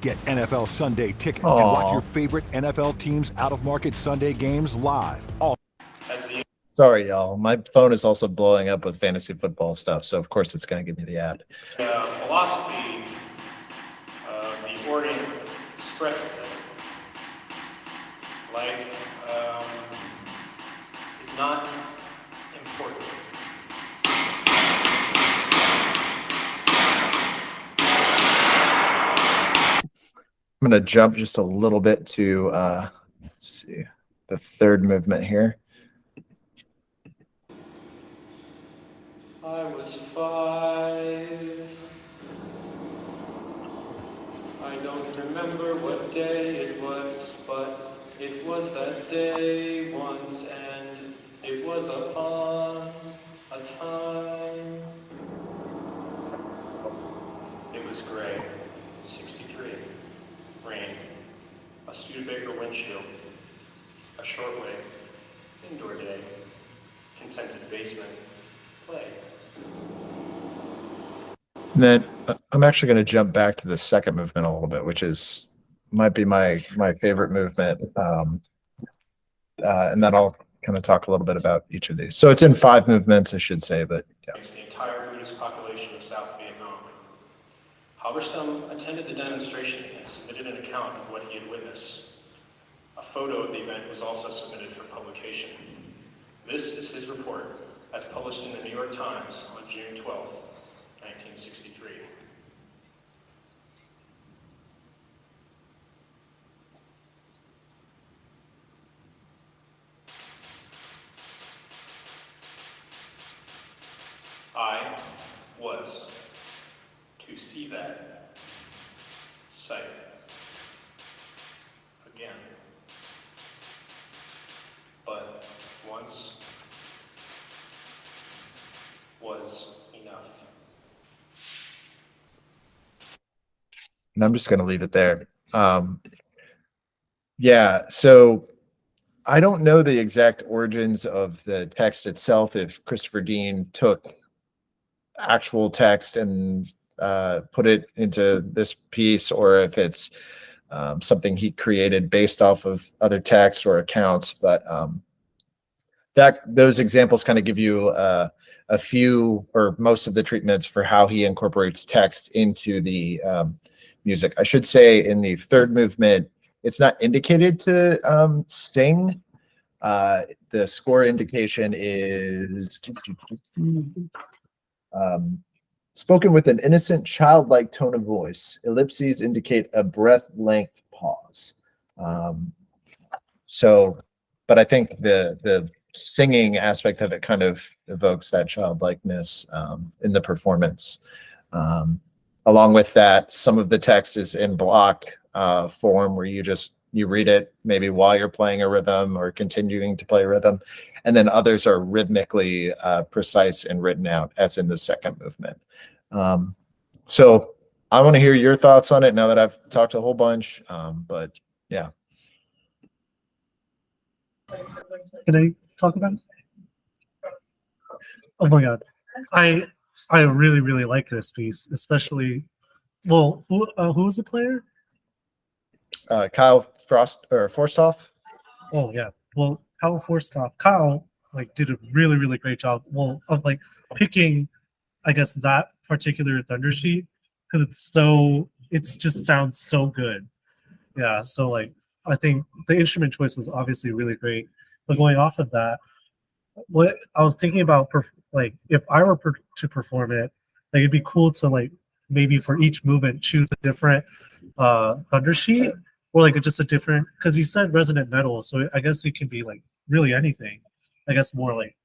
Get NFL Sunday Ticket and watch your favorite NFL teams' out-of-market Sunday games live. Sorry, y'all. My phone is also blowing up with fantasy football stuff, so of course it's going to give me the ad. Philosophy of the Orient expresses it. Life is not important. I'm going to jump just a little bit to, let's see, the third movement here. I was 5. I don't remember what day it was, but it was that day once, and it was upon a time. It was gray, 63, rain, a Studebaker windshield, a shortwave, indoor day, contented basement, play. Then I'm actually going to jump back to the second movement a little bit, which might be my favorite movement. And then I'll kind of talk a little bit about each of these. So it's in 5 movements, I should say, but yeah. It's the entire Buddhist population of South Vietnam. Halberstam attended the demonstration and submitted an account of what he had witnessed. A photo of the event was also submitted for publication. This is his report, as published in the New York Times on June 12, 1963. I was to see that sight again, but once was enough. And I'm just going to leave it there. Yeah, so I don't know the exact origins of the text itself, if Christopher Dean took actual text and put it into this piece, or if it's something he created based off of other texts or accounts. But that those examples kind of give you a few or most of the treatments for how he incorporates text into the music. I should say in the third movement, it's not indicated to sing. The score indication is spoken with an innocent, childlike tone of voice. Ellipses indicate a breath length pause. But I think the singing aspect of it kind of evokes that childlikeness in the performance. Along with that, some of the text is in block form where you read it maybe while you're playing a rhythm or continuing to play a rhythm, and then others are rhythmically precise and written out, as in the second movement. So I want to hear your thoughts on it now that I've talked a whole bunch. But yeah. Can I talk about it? Oh my god, I really really like this piece, especially. Well, who was the player? Kyle Forstoff. Oh yeah, well, Kyle Forstoff. Kyle like did a really really great job. Well, of like picking, I guess, that particular Thunder sheet because it's just sounds so good. Yeah, so like I think the instrument choice was obviously really great. But going off of that, what I was thinking about, like if I were to perform it, like it'd be cool to like maybe for each movement choose a different thunder sheet or like just a different, because he said resonant metal, so I guess it can be like really anything. I guess more like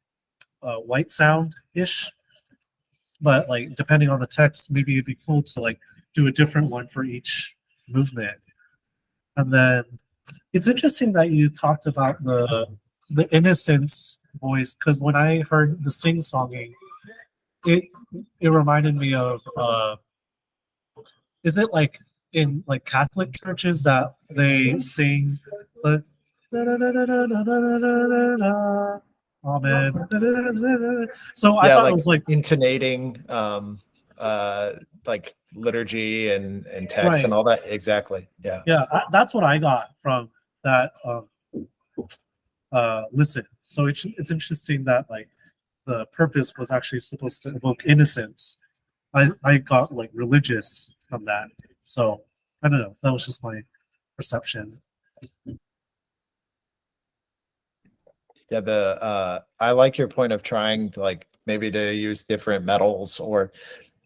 white sound ish, but like depending on the text, maybe it'd be cool to like do a different one for each movement. And then it's interesting that you talked about the innocence voice, because when I heard the sing-songing, it reminded me of is it like in like Catholic churches that they sing the Amen. So I Yeah, thought like it was like intonating like liturgy and text right. and all that. Exactly. Yeah. Yeah, that's what I got from that listen. So it's interesting that like the purpose was actually supposed to evoke innocence. I got like religious from that. So I don't know. That was just my perception. Yeah, I like your point of trying to like maybe to use different metals, or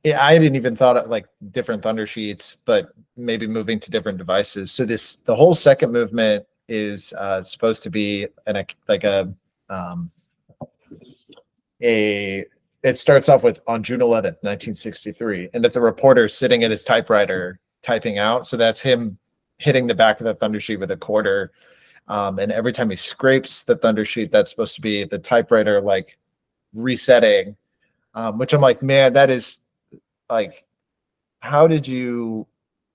yeah, I didn't even thought of like different thunder sheets, but maybe moving to different devices. So the whole second movement is supposed to be like um a it starts off with on June 11th, 1963, and it's a reporter sitting at his typewriter typing out. So that's him hitting the back of the thunder sheet with a quarter. And every time he scrapes the thunder sheet, that's supposed to be the typewriter like resetting, which I'm like, man, that is like, how did you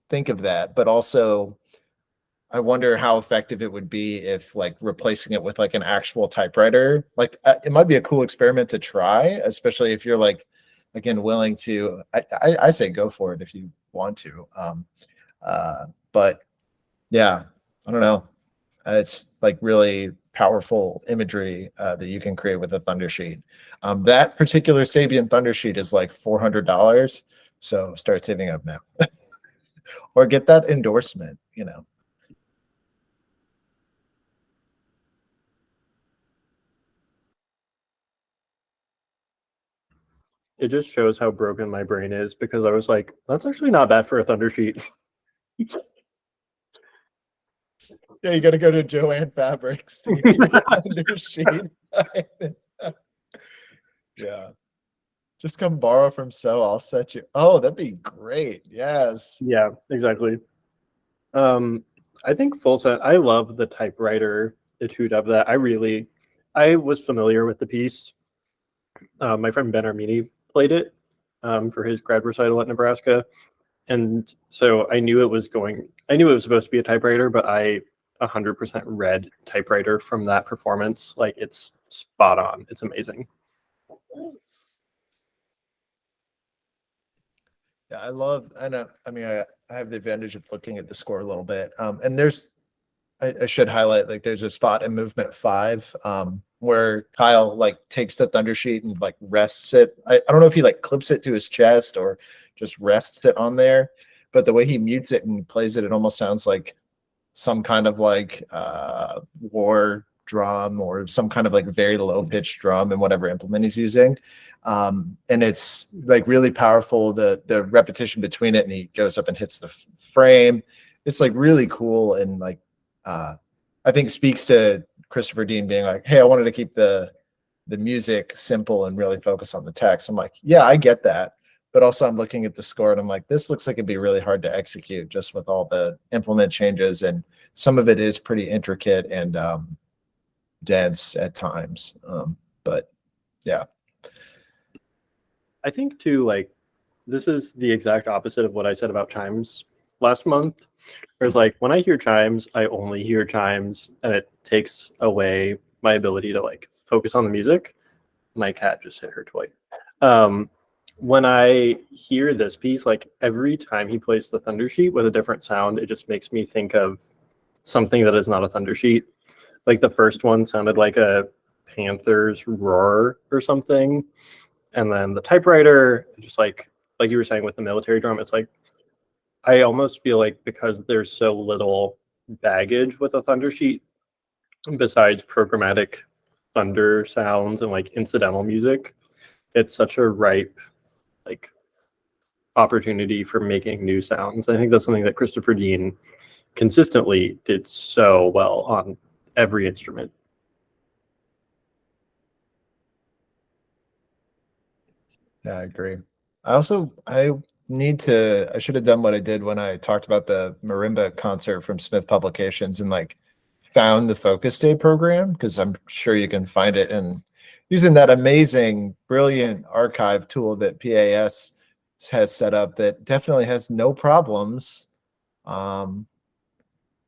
think of that? But also, I wonder how effective it would be if like replacing it with like an actual typewriter. Like it might be a cool experiment to try, especially if you're like, again, willing to. I say go for it if you want to. But yeah, I don't know. It's like really powerful imagery that you can create with a thunder sheet. That particular Sabian thunder sheet is like $400, so start saving up now, or get that endorsement. You know. It just shows how broken my brain is because I was like, that's actually not bad for a thunder sheet. Yeah, you got to go to Joanne Fabrics to get your thunder sheet. Yeah. Just come borrow from So. I'll set you. Oh, that'd be great. Yes. Yeah, exactly. I think full set. I love the typewriter etude of that. I was familiar with the piece. My friend Ben Armini played it for his grad recital at Nebraska, and so I knew it was supposed to be a typewriter, but I 100% red typewriter from that performance. Like, it's spot on. It's amazing. Yeah, I know. I mean, I have the advantage of looking at the score a little bit. And I should highlight, like, there's a spot in movement 5, where Kyle like takes the thunder sheet and like rests it. I don't know if he like clips it to his chest or just rests it on there, but the way he mutes it and plays it, it almost sounds like some kind of like war drum or some kind of like very low pitched drum and whatever implement he's using. And it's like really powerful, the repetition between it, and he goes up and hits the frame. It's like really cool, and like I think speaks to Christopher Dean being like, hey, I wanted to keep the music simple and really focus on the text. I'm like, yeah, I get that. But also I'm looking at the score and I'm like, this looks like it'd be really hard to execute just with all the implement changes. And some of it is pretty intricate and dense at times. But yeah. I think too, like, this is the exact opposite of what I said about chimes last month. Whereas, like, when I hear chimes, I only hear chimes, and it takes away my ability to like focus on the music. My cat just hit her toy. When I hear this piece, like, every time he plays the thunder sheet with a different sound, it just makes me think of something that is not a thunder sheet. Like, the first one sounded like a panther's roar or something, and then the typewriter, just like you were saying with the military drum, it's like, I almost feel like because there's so little baggage with a thunder sheet besides programmatic thunder sounds and like incidental music, it's such a ripe like opportunity for making new sounds. I think that's something that Christopher Dean consistently did so well on every instrument. Yeah, I agree. I should have done what I did when I talked about the marimba concert from Smith Publications and like found the Focus Day program, because I'm sure you can find it, and using that amazing, brilliant archive tool that PAS has set up that definitely has no problems. It's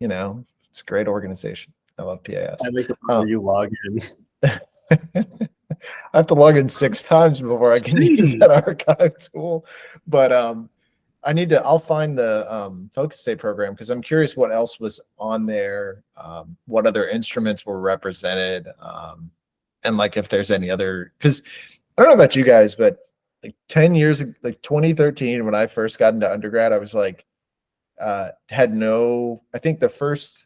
a great organization. I love PAS. I make it before you log in. I have to log in 6 times before I can use that archive tool. But I'll find the Focus Day program, because I'm curious what else was on there, what other instruments were represented, and like if there's any other, because I don't know about you guys, but like 10 years, like 2013, when I first got into undergrad, I was like, I think the first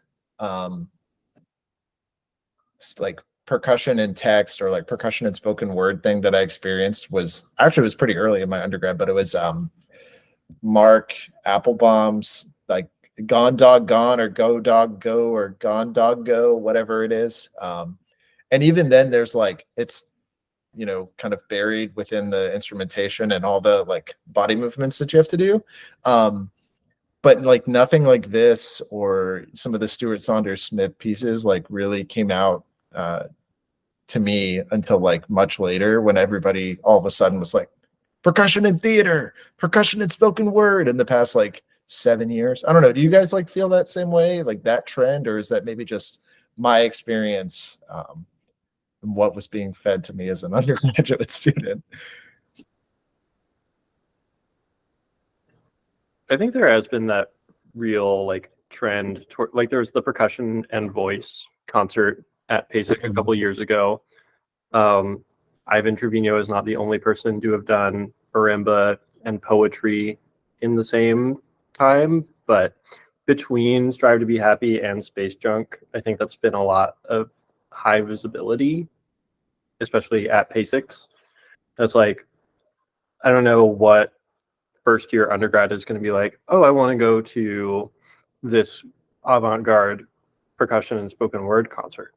like percussion and text, or like percussion and spoken word thing that I experienced was pretty early in my undergrad, but it was Mark Applebaum's like Gone Dog Gone, or Go Dog Go, or Gone Dog Go, whatever it is. And even then there's like, it's, kind of buried within the instrumentation and all the like body movements that you have to do. But like nothing like this or some of the Stuart Saunders Smith pieces like really came out to me until like much later, when everybody all of a sudden was like, percussion in theater, percussion in spoken word, in the past like 7 years. I don't know. Do you guys like feel that same way, like that trend, or is that maybe just my experience and what was being fed to me as an undergraduate student? I think there has been that real like trend toward, like, there was the percussion and voice concert at PASIC a couple years ago. Ivan Trevino is not the only person to have done marimba and poetry in the same time, but between Strive to Be Happy and Space Junk, I think that's been a lot of high visibility, especially at PASICs. That's like, I don't know what first year undergrad is going to be like, oh, I want to go to this avant-garde percussion and spoken word concert.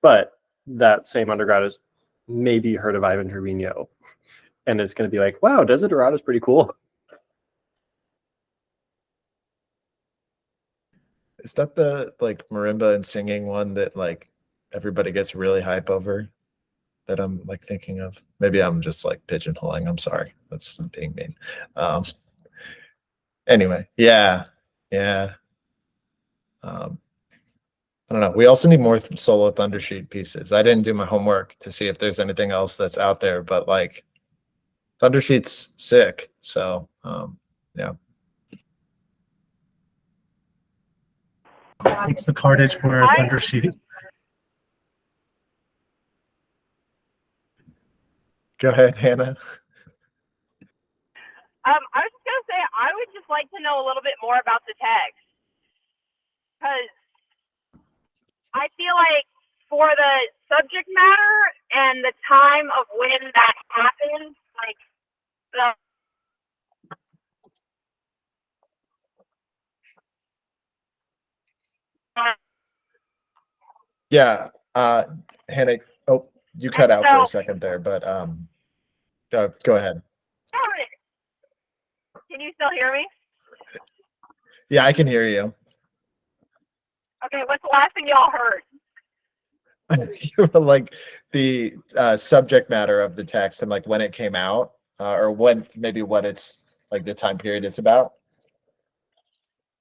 But that same undergrad has maybe heard of Ivan Trevino and is going to be like, wow, Desiderata is pretty cool. Is that the like marimba and singing one that like everybody gets really hype over, that I'm like thinking of? Maybe I'm just like pigeonholing. I'm sorry. That's being mean. Anyway, yeah. I don't know. We also need more solo Thundersheet pieces. I didn't do my homework to see if there's anything else that's out there, but like Thundersheet's sick. So yeah. What's the cartage for a I- thunder sheet? Go ahead, Hannah. I was just gonna say I would just like to know a little bit more about the text, because I feel like for the subject matter and the time of when that happened, like the Yeah. Hannah, oh, you cut out for a so- second there, but go ahead. Can you still hear me? Yeah, I can hear you. Okay, what's the last thing y'all heard? You were like the subject matter of the text and like when it came out, or when maybe what it's like the time period it's about.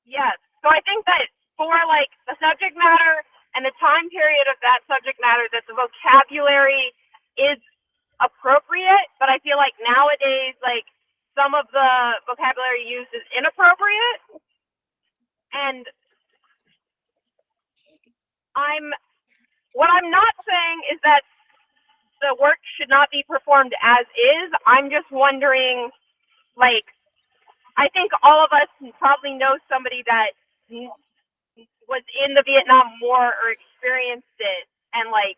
Yes. So I think that for like the subject matter and the time period of that subject matter, that the vocabulary is appropriate, but I feel like nowadays, like some of the vocabulary used is inappropriate. And what I'm not saying is that the work should not be performed as is. I'm just wondering, like, I think all of us probably know somebody that was in the Vietnam War or experienced it, and like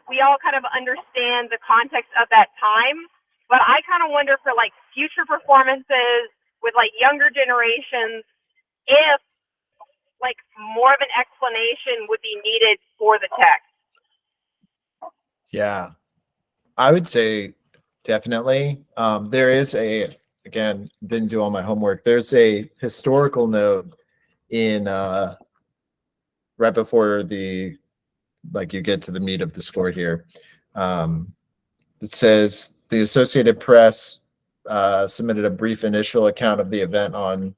we all kind of understand the context of that time. But I kind of wonder for like future performances with like younger generations, if like more of an explanation would be needed for the text. Yeah, I would say definitely. There is again, didn't do all my homework. There's a historical note in right before you get to the meat of the score here. It says the Associated Press submitted a brief initial account of the event on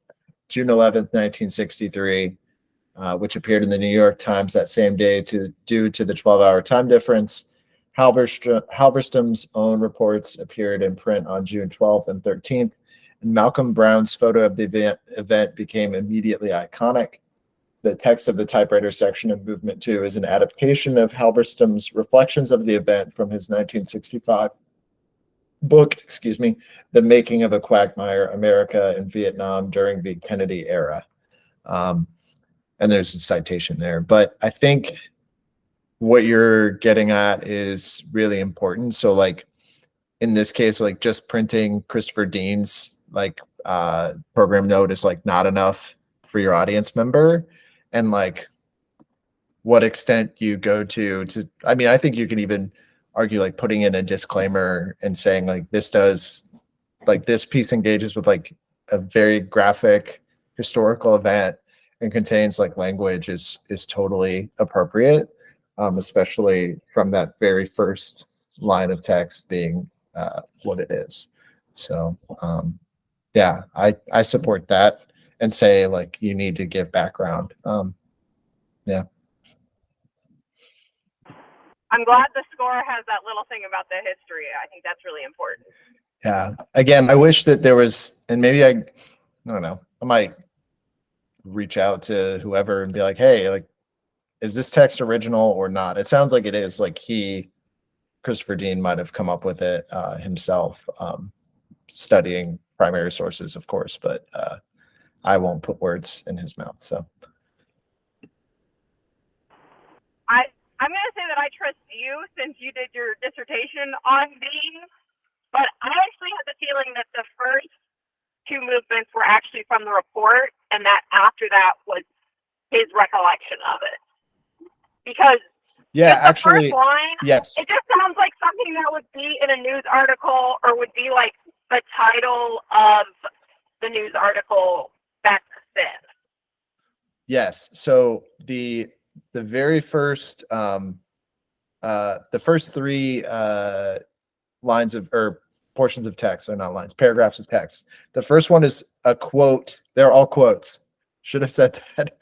June 11th, 1963, which appeared in the New York Times that same day due to the 12-hour time difference. Halberstam's own reports appeared in print on June 12th and 13th, and Malcolm Brown's photo of the event became immediately iconic. The text of the typewriter section of Movement 2 is an adaptation of Halberstam's reflections of the event from his 1965 book, The Making of a Quagmire, America in Vietnam During the Kennedy Era. And there's a citation there. But I think what you're getting at is really important. So like in this case, like just printing Christopher Dean's like program note is like not enough for your audience member. And like what extent you go to, I mean, I think you can even argue like putting in a disclaimer and saying like this piece engages with like a very graphic historical event and contains like language is totally appropriate, especially from that very first line of text being what it is. So yeah, I support that and say like you need to give background. Yeah. I'm glad the score has that little thing about the history. I think that's really important. Yeah. Again, I wish that there was, and maybe I don't know, I might reach out to whoever and be like, hey, like, is this text original or not? It sounds like it is. Like Christopher Dean might have come up with it himself, studying primary sources, of course, but I won't put words in his mouth. So I'm going to say that I trust you since you did your dissertation on Dean, but I actually have the feeling that the first two movements were actually from the report, and that after that was his recollection of it. Because yeah, the actually, first line, yes. it just sounds like something that would be in a news article or would be like the title of the news article back then. Yes. So the very first the first three lines of or portions of text are not lines, paragraphs of text. The first one is a quote. They're all quotes Should have said that.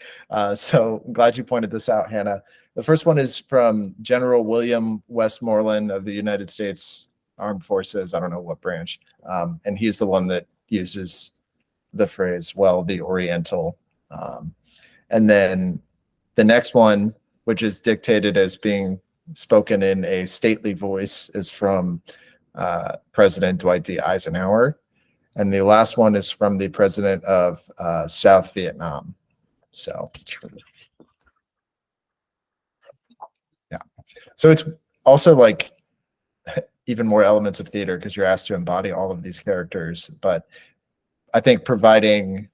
So glad you pointed this out, Hannah. The first one is from General William Westmoreland of the United States Armed Forces. I don't know what branch. And he's the one that uses the phrase, well, the Oriental. And then the next one, which is dictated as being spoken in a stately voice, is from President Dwight D. Eisenhower. And the last one is from the president of South Vietnam. So, yeah. So it's also like even more elements of theater because you're asked to embody all of these characters. But I think providing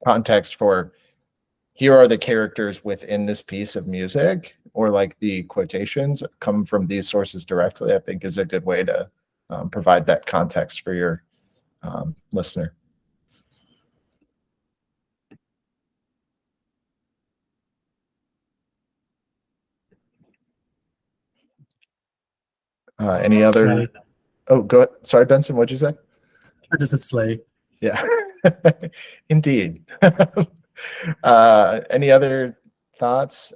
context for here are the characters within this piece of music, or like the quotations come from these sources directly, I think is a good way to provide that context for your listener. Any other? Slay. Oh, go ahead. Sorry, Benson, what'd you say? Or does it slay? Yeah, indeed. Any other thoughts?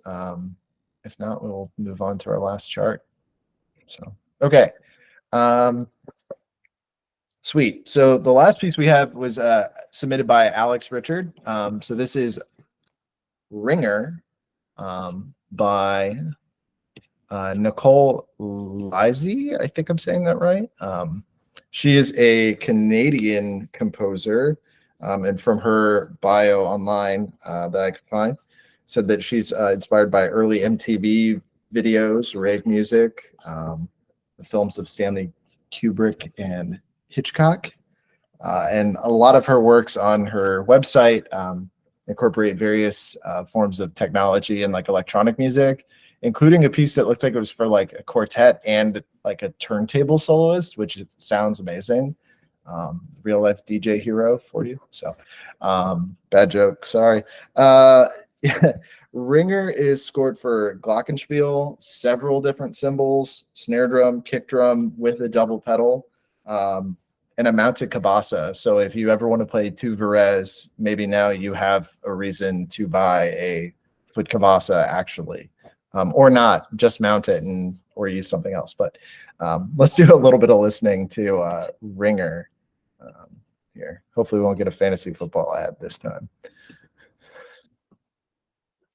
If not, we'll move on to our last chart. So, okay. Sweet. So the last piece we have was submitted by Alex Richard. So this is Ringer by Nicole Lizzie. I think I'm saying that right. She is a Canadian composer, and from her bio online that I could find, said that she's inspired by early MTV videos, rave music, the films of Stanley Kubrick and Hitchcock, and a lot of her works on her website incorporate various forms of technology and like electronic music, including a piece that looked like it was for like a quartet and like a turntable soloist, which sounds amazing. Real life DJ hero for you. So bad joke, sorry. Ringer is scored for glockenspiel, several different cymbals, snare drum, kick drum with a double pedal, and a mounted cabasa. So if you ever want to play two Varese, maybe now you have a reason to buy a foot cabasa actually. Or not, just mount it and or use something else. But let's do a little bit of listening to Ringer here. Hopefully we won't get a fantasy football ad this time.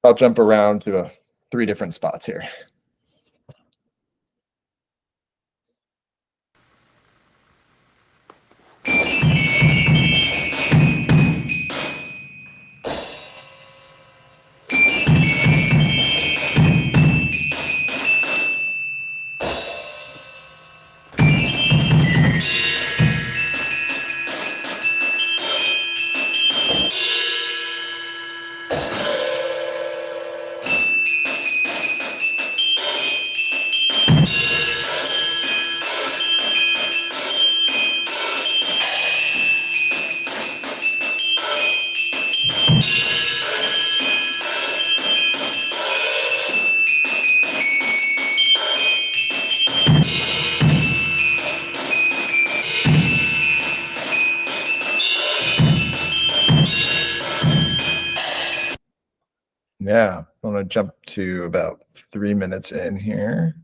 I'll jump around to 3 different spots here. Yeah, I'm going to jump to about 3 minutes in here.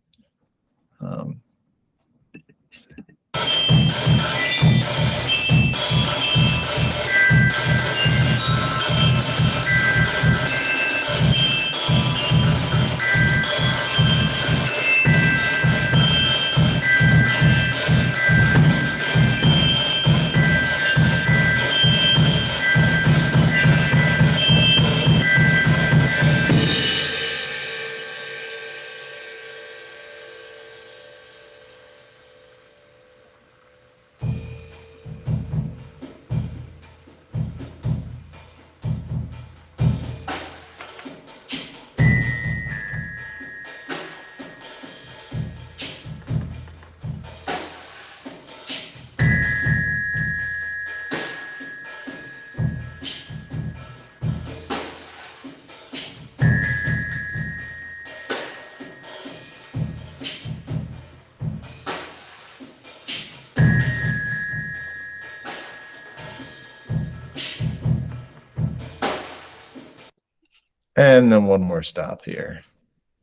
And then one more stop here.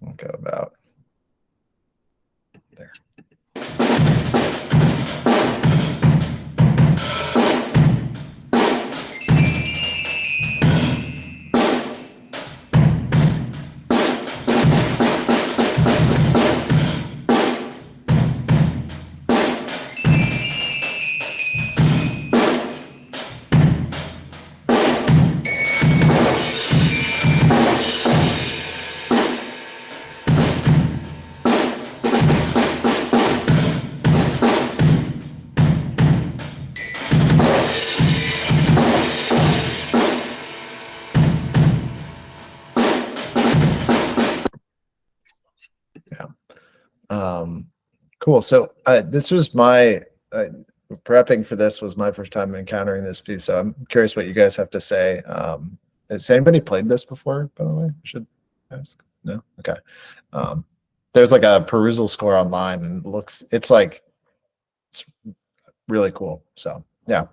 We'll go about there. Cool. So this was my prepping for this was my first time encountering this piece. So I'm curious what you guys have to say. Has anybody played this before, by the way? I should ask. No? Okay. There's like a perusal score online and it's really cool. So yeah.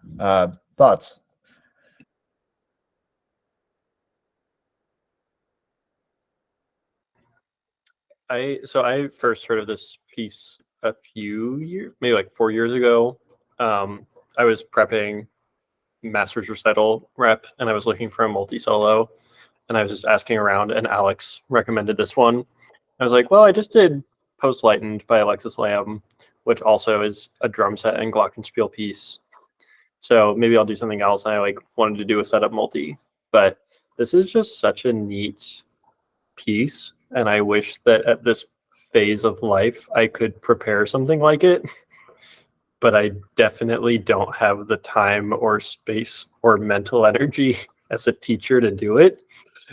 Thoughts? I first heard of this piece a few years, maybe like 4 years ago. I was prepping Masters Recital rep, and I was looking for a multi-solo, and I was just asking around, and Alex recommended this one. I was like, well, I just did Post Lightened by Alexis Lamb, which also is a drum set and glockenspiel piece. So maybe I'll do something else. I wanted to do a setup multi, but this is just such a neat piece, and I wish that at this phase of life I could prepare something like it, but I definitely don't have the time or space or mental energy as a teacher to do it.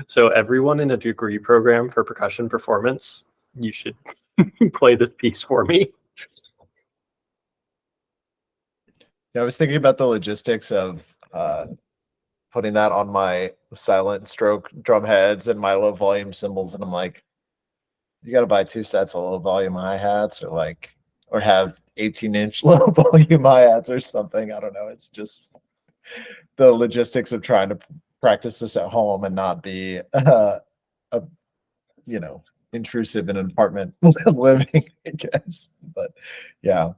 So everyone in a degree program for percussion performance, you should play this piece for me. Yeah, I was thinking about the logistics of putting that on my silent stroke drum heads and my low volume cymbals, and I'm like, you got to buy 2 sets of low volume hi-hats or have 18-inch low volume hi-hats or something. I don't know. It's just the logistics of trying to practice this at home and not be intrusive in an apartment living, I guess. But yeah.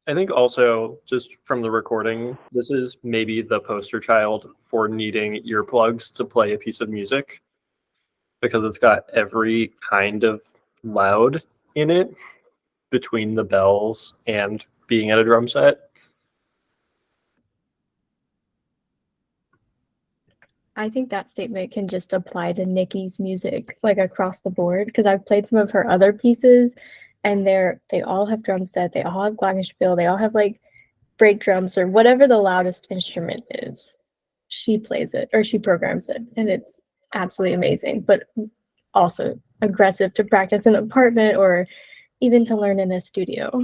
I think also, just from the recording, this is maybe the poster child for needing earplugs to play a piece of music, because it's got every kind of loud in it between the bells and being at a drum set. I think that statement can just apply to Nikki's music, like across the board, because I've played some of her other pieces, and they all have drum set, they all have glockenspiel, they all have like break drums or whatever the loudest instrument is. She plays it or she programs it, and it's absolutely amazing, but also aggressive to practice in an apartment or even to learn in a studio.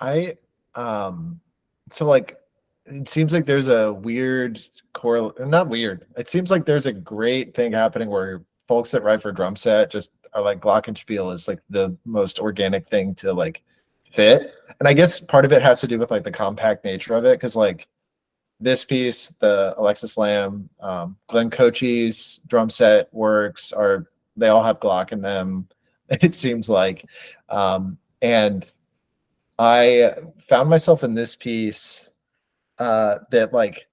It seems like there's a weird not weird. It seems like there's a great thing happening where folks that write for drum set just are like glockenspiel is like the most organic thing to like fit. And I guess part of it has to do with like the compact nature of it, because like this piece, the Alexis Lamb, Glenn Cochie's drum set works they all have Glock in them, it seems like. And I found myself in this piece that like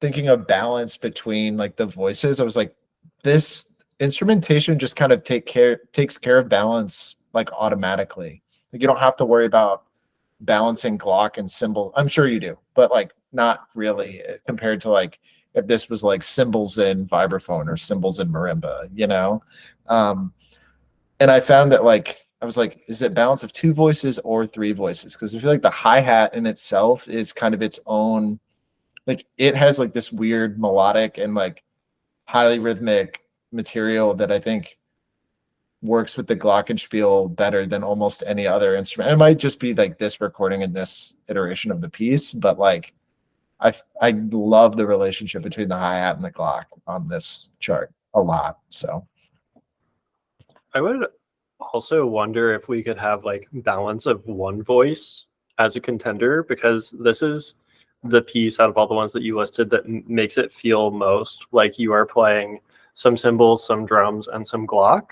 thinking of balance between like the voices. I was like, this instrumentation just kind of takes care of balance like automatically. Like you don't have to worry about balancing Glock and cymbal. I'm sure you do, but like not really compared to like if this was like cymbals in vibraphone or cymbals in marimba, and I found that like I was like, is it balance of 2 voices or 3 voices? Because I feel like the hi-hat in itself is kind of its own, like it has like this weird melodic and like highly rhythmic material that I think works with the glockenspiel better than almost any other instrument. It might just be like this recording and this iteration of the piece, but like I love the relationship between the hi-hat and the Glock on this chart a lot. So I would also wonder if we could have like balance of 1 voice as a contender, because this is the piece out of all the ones that you listed that makes it feel most like you are playing some cymbals, some drums, and some Glock,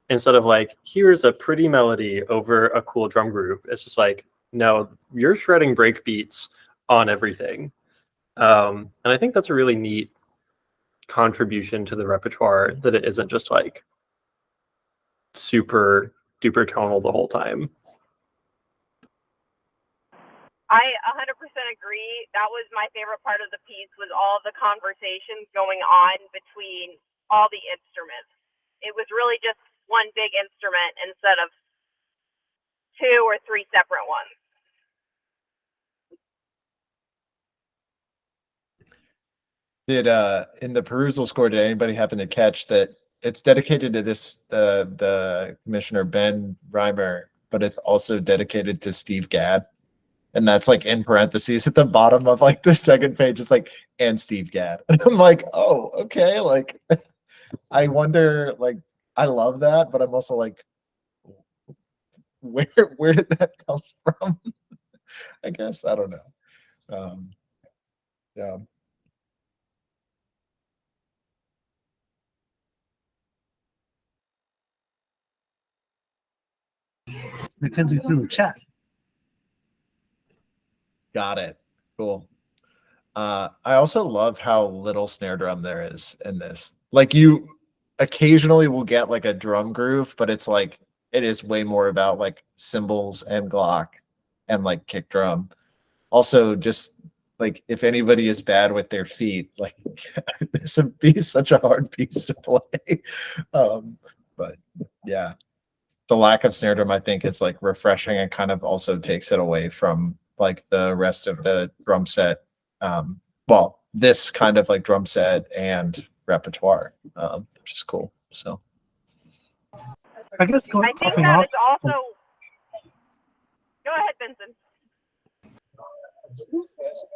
instead of like, here's a pretty melody over a cool drum groove. It's just like, no, you're shredding break beats on everything. And I think that's a really neat contribution to the repertoire, that it isn't just like super duper tonal the whole time. I 100% agree. That was my favorite part of the piece, was all the conversations going on between all the instruments. It was really just one big instrument instead of 2 or 3 separate ones. Did in the perusal score, did anybody happen to catch that it's dedicated to this the Commissioner Ben Reimer, but it's also dedicated to Steve Gadd? And that's like in parentheses at the bottom of like the second page. It's like, and Steve Gadd. And I'm like, oh, okay. Like, I wonder, like, I love that, but I'm also like, where did that come from? I guess, I don't know. Yeah. Mackenzie through the chat. Got it. Cool. I also love how little snare drum there is in this. Like, you occasionally will get like a drum groove, but it's like, it is way more about like cymbals and Glock and like kick drum. Also, just like, if anybody is bad with their feet, like this would be such a hard piece to play. But yeah, the lack of snare drum, I think, is like refreshing and kind of also takes it away from like the rest of the drum set. Well, this kind of like drum set and repertoire, which is cool. So I guess I think that it's also. Go ahead, Vincent.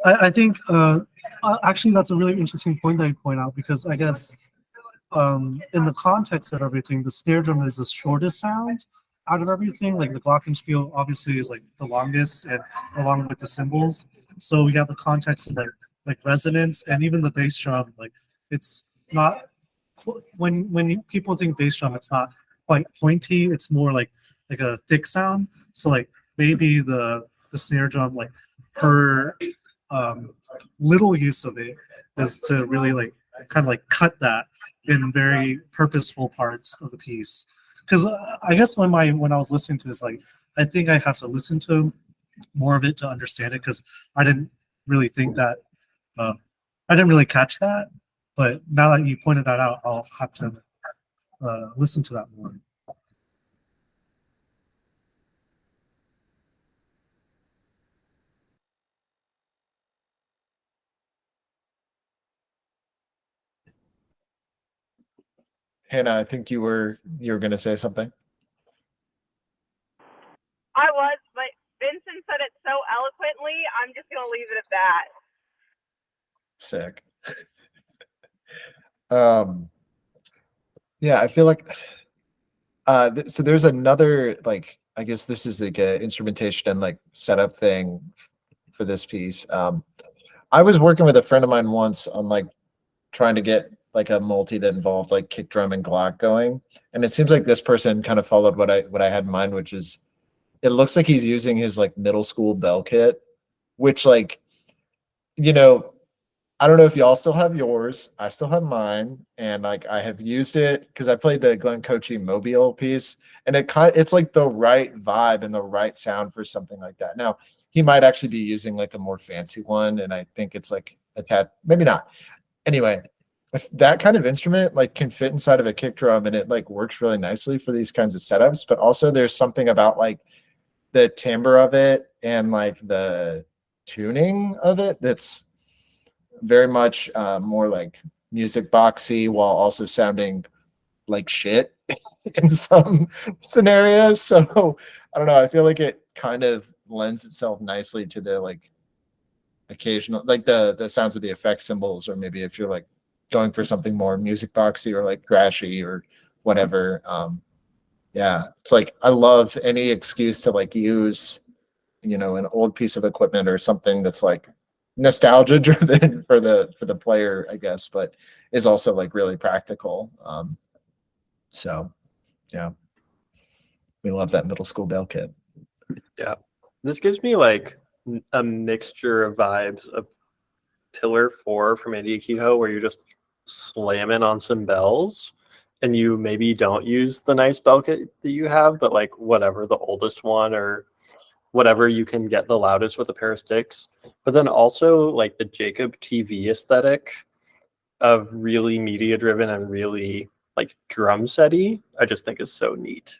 I think actually that's a really interesting point that you point out, because I guess in the context of everything, the snare drum is the shortest sound out of everything. Like the glockenspiel obviously is like the longest, and along with the cymbals. So we have the context of like resonance, and even the bass drum. Like it's not, when people think bass drum, it's not quite pointy. It's more like a thick sound. So like maybe the snare drum, like her little use of it is to really like kind of like cut that in very purposeful parts of the piece. Because I guess when I was listening to this, like I think I have to listen to more of it to understand it, because I didn't really think that I didn't really catch that. But now that you pointed that out, I'll have to listen to that more. Hannah, I think you were going to say something. I was, but Vincent said it so eloquently, I'm just going to leave it at that. Sick. Yeah, I feel like so there's another, like, I guess this is like a instrumentation and like setup thing for this piece. I was working with a friend of mine once on like trying to get like a multi that involved like kick drum and Glock going, and it seems like this person kind of followed what I had in mind, which is, it looks like he's using his like middle school bell kit, which, like, you know, I don't know if y'all still have yours. I still have mine, and like I have used it because I played the Glenn Coachy Mobile piece, and it's like the right vibe and the right sound for something like that. Now he might actually be using like a more fancy one, and I think it's like attached, maybe not. Anyway, if that kind of instrument like can fit inside of a kick drum, and it like works really nicely for these kinds of setups, but also there's something about like the timbre of it and like the tuning of it that's very much more like music boxy, while also sounding like shit in some scenarios. So I don't know, I feel like it kind of lends itself nicely to the like occasional, like the sounds of the effect symbols, or maybe if you're like going for something more music boxy or like thrashy or whatever. Yeah, it's like I love any excuse to like use, you know, an old piece of equipment or something that's like nostalgia driven for the player, I guess, but is also like really practical. So yeah, we love that middle school bell kit. Yeah, this gives me like a mixture of vibes of Pillar 4 from Andy Akiho, where you're just slamming on some bells, and you maybe don't use the nice bell kit that you have, but like whatever, the oldest one or whatever you can get the loudest with a pair of sticks. But then also like the Jacob TV aesthetic of really media driven and really like drum setty, I just think is so neat.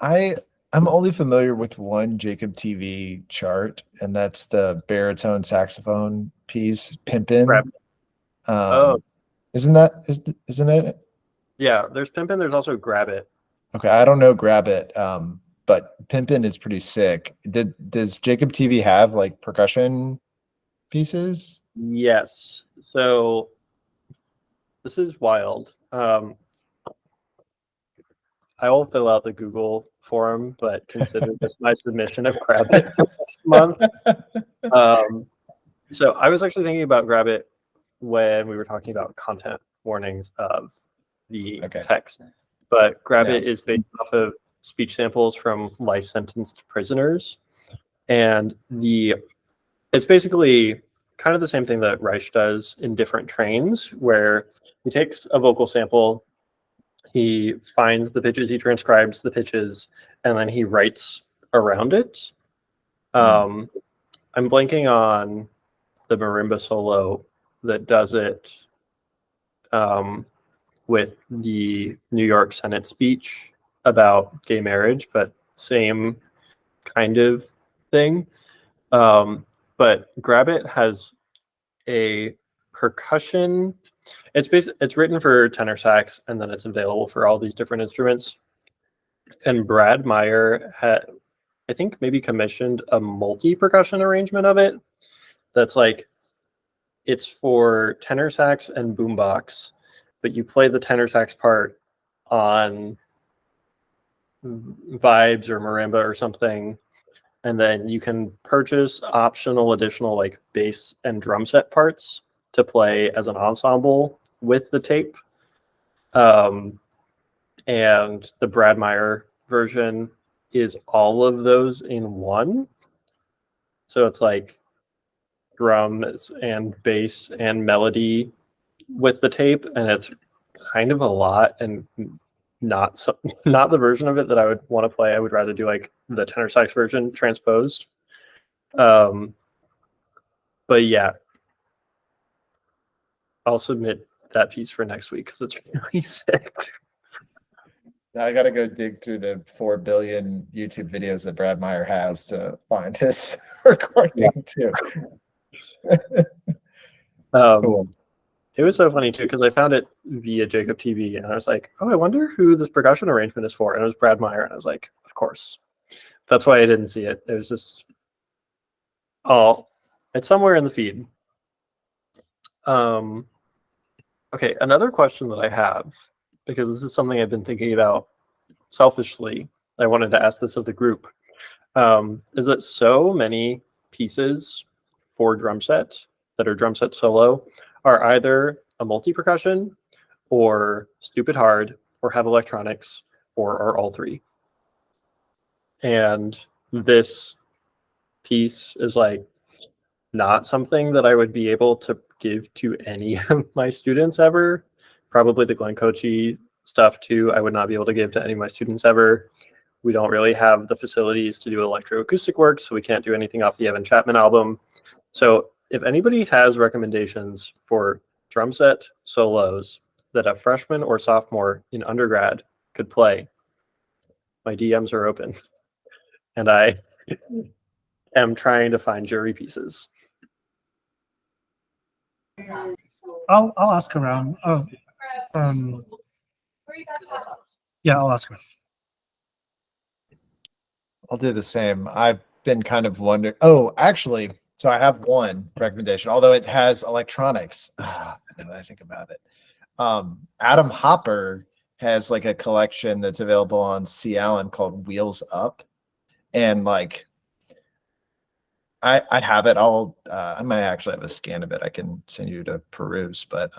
I'm only familiar with one Jacob TV chart, and that's the baritone saxophone piece, Pimpin'. Grab- Oh. Isn't it? Yeah, there's Pimpin', there's also Grab It. Okay, I don't know Grab It, but Pimpin' is pretty sick. Does Jacob TV have like percussion pieces? Yes. So this is wild. I will fill out the Google form, but consider this my submission of Grab It for next month. So I was actually thinking about Grab It when we were talking about content warnings of the text. But Grab It is based off of speech samples from life sentenced prisoners. And it's basically kind of the same thing that Reich does in different trains, where he takes a vocal sample, he finds the pitches, he transcribes the pitches, and then he writes around it. I'm blanking on the marimba solo that does it with the New York Senate speech about gay marriage, but same kind of thing. But Grab It has a percussion. It's written for tenor sax, and then it's available for all these different instruments. And Brad Meyer had, I think, maybe commissioned a multi-percussion arrangement of it. That's like, it's for tenor sax and boombox, but you play the tenor sax part on vibes or marimba or something, and then you can purchase optional additional like bass and drum set parts to play as an ensemble with the tape. And the Brad Meyer version is all of those in one. So it's like drums and bass and melody with the tape, and it's kind of a lot and not the version of it that I would want to play. I would rather do like the tenor sax version transposed. But yeah, I'll submit that piece for next week because it's really sick. Now I got to go dig through the 4 billion YouTube videos that Brad Meyer has to find his recording too. Cool. It was so funny too because I found it via Jacob TV, and I was like, "Oh, I wonder who this percussion arrangement is for." And it was Brad Meyer, and I was like, "Of course." That's why I didn't see it. It was just, it's somewhere in the feed. Okay, another question that I have, because this is something I've been thinking about selfishly. I wanted to ask this of the group. Is that so many pieces for drum set that are drum set solo are either a multi-percussion or stupid hard or have electronics or are all three. And this piece is like not something that I would be able to give to any of my students ever. Probably the Glenn Kochi stuff too, I would not be able to give to any of my students ever. We don't really have the facilities to do electroacoustic work, so we can't do anything off the Evan Chapman album. So if anybody has recommendations for drum set solos that a freshman or sophomore in undergrad could play, my DMs are open. And I am trying to find jury pieces. I'll ask around. Yeah, I'll ask around. I'll do the same. I've been kind of wondering. Oh, actually, so I have one recommendation, although it has electronics. Now that I think about it, Adam Hopper has like a collection that's available on C. Allen called Wheels Up, and like I have it. I might actually have a scan of it. I can send you to peruse, but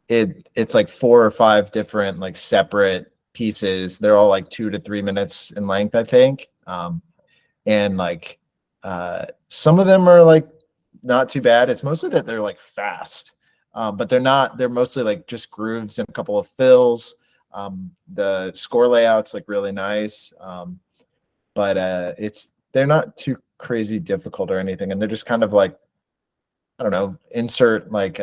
it's like 4 or 5 different like separate pieces. They're all like 2 to 3 minutes in length, I think. And like some of them are like not too bad. It's mostly that they're like fast, but they're mostly like just grooves and a couple of fills. The score layout's like really nice, but they're not too crazy difficult or anything, and they're just kind of like, I don't know, insert like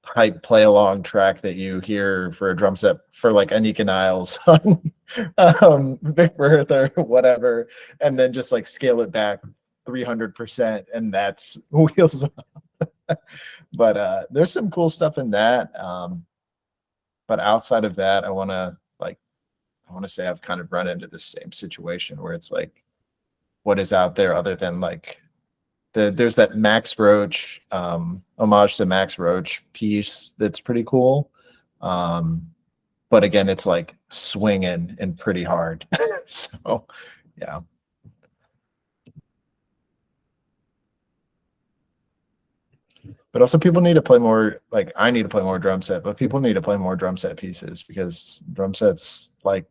hype play along track that you hear for a drum set for like Anika Niles on Big Bertha or whatever, and then just like scale it back 300%, and that's Wheels Up. But there's some cool stuff in that. But outside of that, I want to say I've kind of run into the same situation where it's like, what is out there other than like there's that Max Roach homage to Max Roach piece that's pretty cool. But again, it's like swinging and pretty hard. So yeah. But also people need to play more, like I need to play more drum set, but people need to play more drum set pieces because drum sets like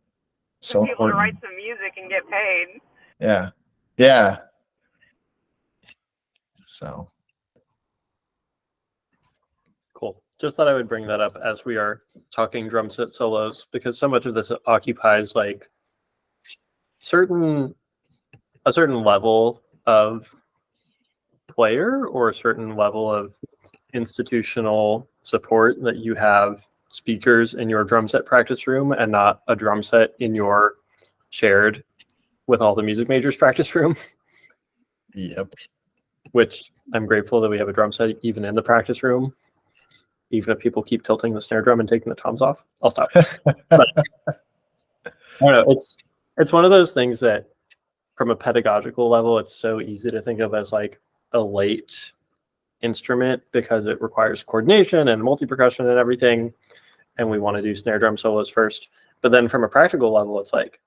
so people to write important. some music and get paid. Yeah. Yeah. So Cool. Just thought I would bring that up as we are talking drum set solos, because so much of this occupies like a certain level of player or a certain level of institutional support that you have speakers in your drum set practice room and not a drum set in your shared with all the music majors practice room. yep. Which I'm grateful that we have a drum set even in the practice room. Even if people keep tilting the snare drum and taking the toms off, I'll stop. But I don't know. It's one of those things that, from a pedagogical level, it's so easy to think of as like a late instrument because it requires coordination and multi-percussion and everything, and we want to do snare drum solos first. But then from a practical level, it's like,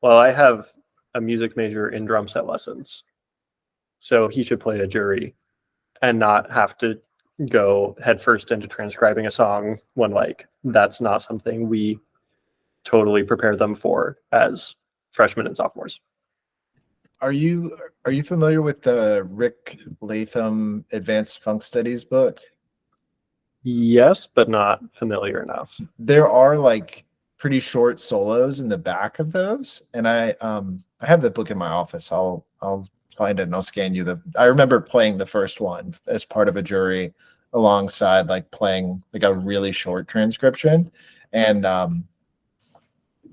well, I have a music major in drum set lessons, so he should play a jury and not have to go headfirst into transcribing a song when like that's not something we totally prepare them for as freshmen and sophomores. Are you familiar with the Rick Latham Advanced Funk Studies book? Yes, but not familiar enough. There are like pretty short solos in the back of those, and I have the book in my office. I'll find it and I'll scan you I remember playing the first one as part of a jury alongside like playing like a really short transcription, and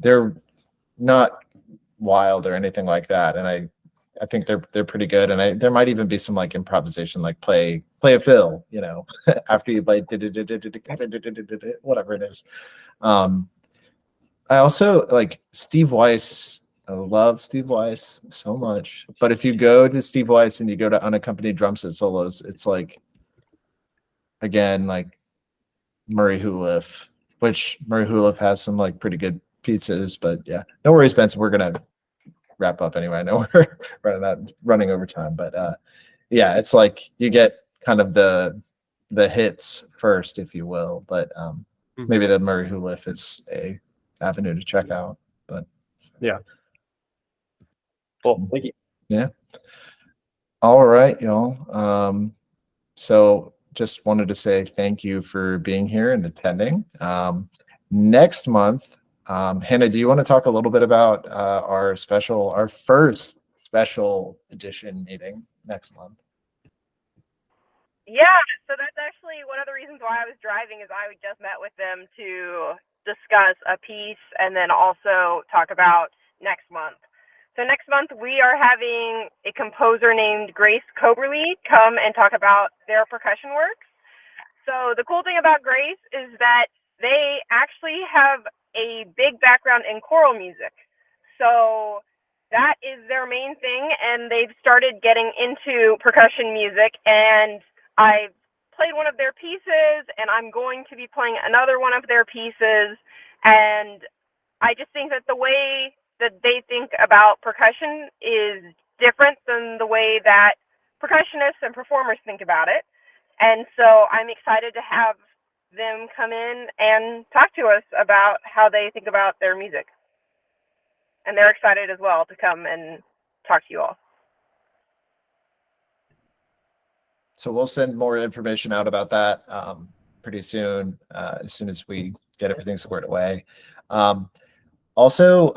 they're not wild or anything like that, and I think they're pretty good, and there might even be some like improvisation, like play a fill, you know, after you play whatever it is. I also like Steve Weiss. I love Steve Weiss so much, but if you go to Steve Weiss and you go to unaccompanied drum set solos, it's like, again, like Murray Hooliff, which Murray Hooliff has some like pretty good pieces, but yeah, no worries, Benson. We're gonna wrap up anyway. I know we're running over time, but yeah, it's like you get kind of the hits first, if you will, but maybe the Murray Hooliff is a avenue to check out. But yeah, cool. Thank you. Yeah. All right, y'all. So just wanted to say thank you for being here and attending. Next month, Hannah, do you want to talk a little bit about our first special edition meeting next month? Yeah, so that's actually one of the reasons why I was driving, is I just met with them to discuss a piece and then also talk about next month. So next month we are having a composer named Grace Coberly come and talk about their percussion works. So the cool thing about Grace is that they actually have a big background in choral music. So that is their main thing, and they've started getting into percussion music, and I played one of their pieces, and I'm going to be playing another one of their pieces, and I just think that the way that they think about percussion is different than the way that percussionists and performers think about it. And so I'm excited to have them come in and talk to us about how they think about their music. And they're excited as well to come and talk to you all. So we'll send more information out about that pretty soon, as soon as we get everything squared away. Also,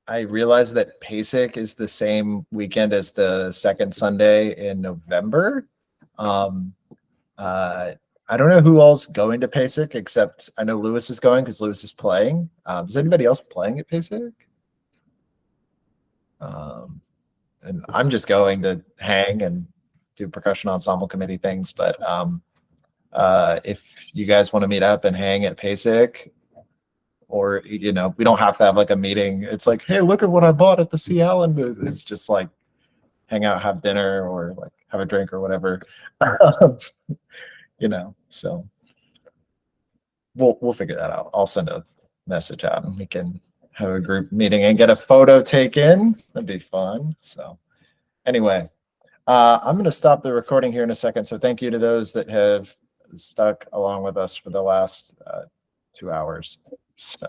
I realized that PASIC is the same weekend as the second Sunday in November. I don't know who all's going to PASIC, except I know Lewis is going because Lewis is playing. Is anybody else playing at PASIC? And I'm just going to hang and do percussion ensemble committee things. But if you guys want to meet up and hang at PASIC, or, you know, we don't have to have like a meeting. It's like, hey, look at what I bought at the Sea Allen booth. It's just like hang out, have dinner, or like have a drink or whatever. You know, so we'll figure that out. I'll send a message out and we can have a group meeting and get a photo taken. That'd be fun. So anyway, I'm going to stop the recording here in a second. So thank you to those that have stuck along with us for the last 2 hours. So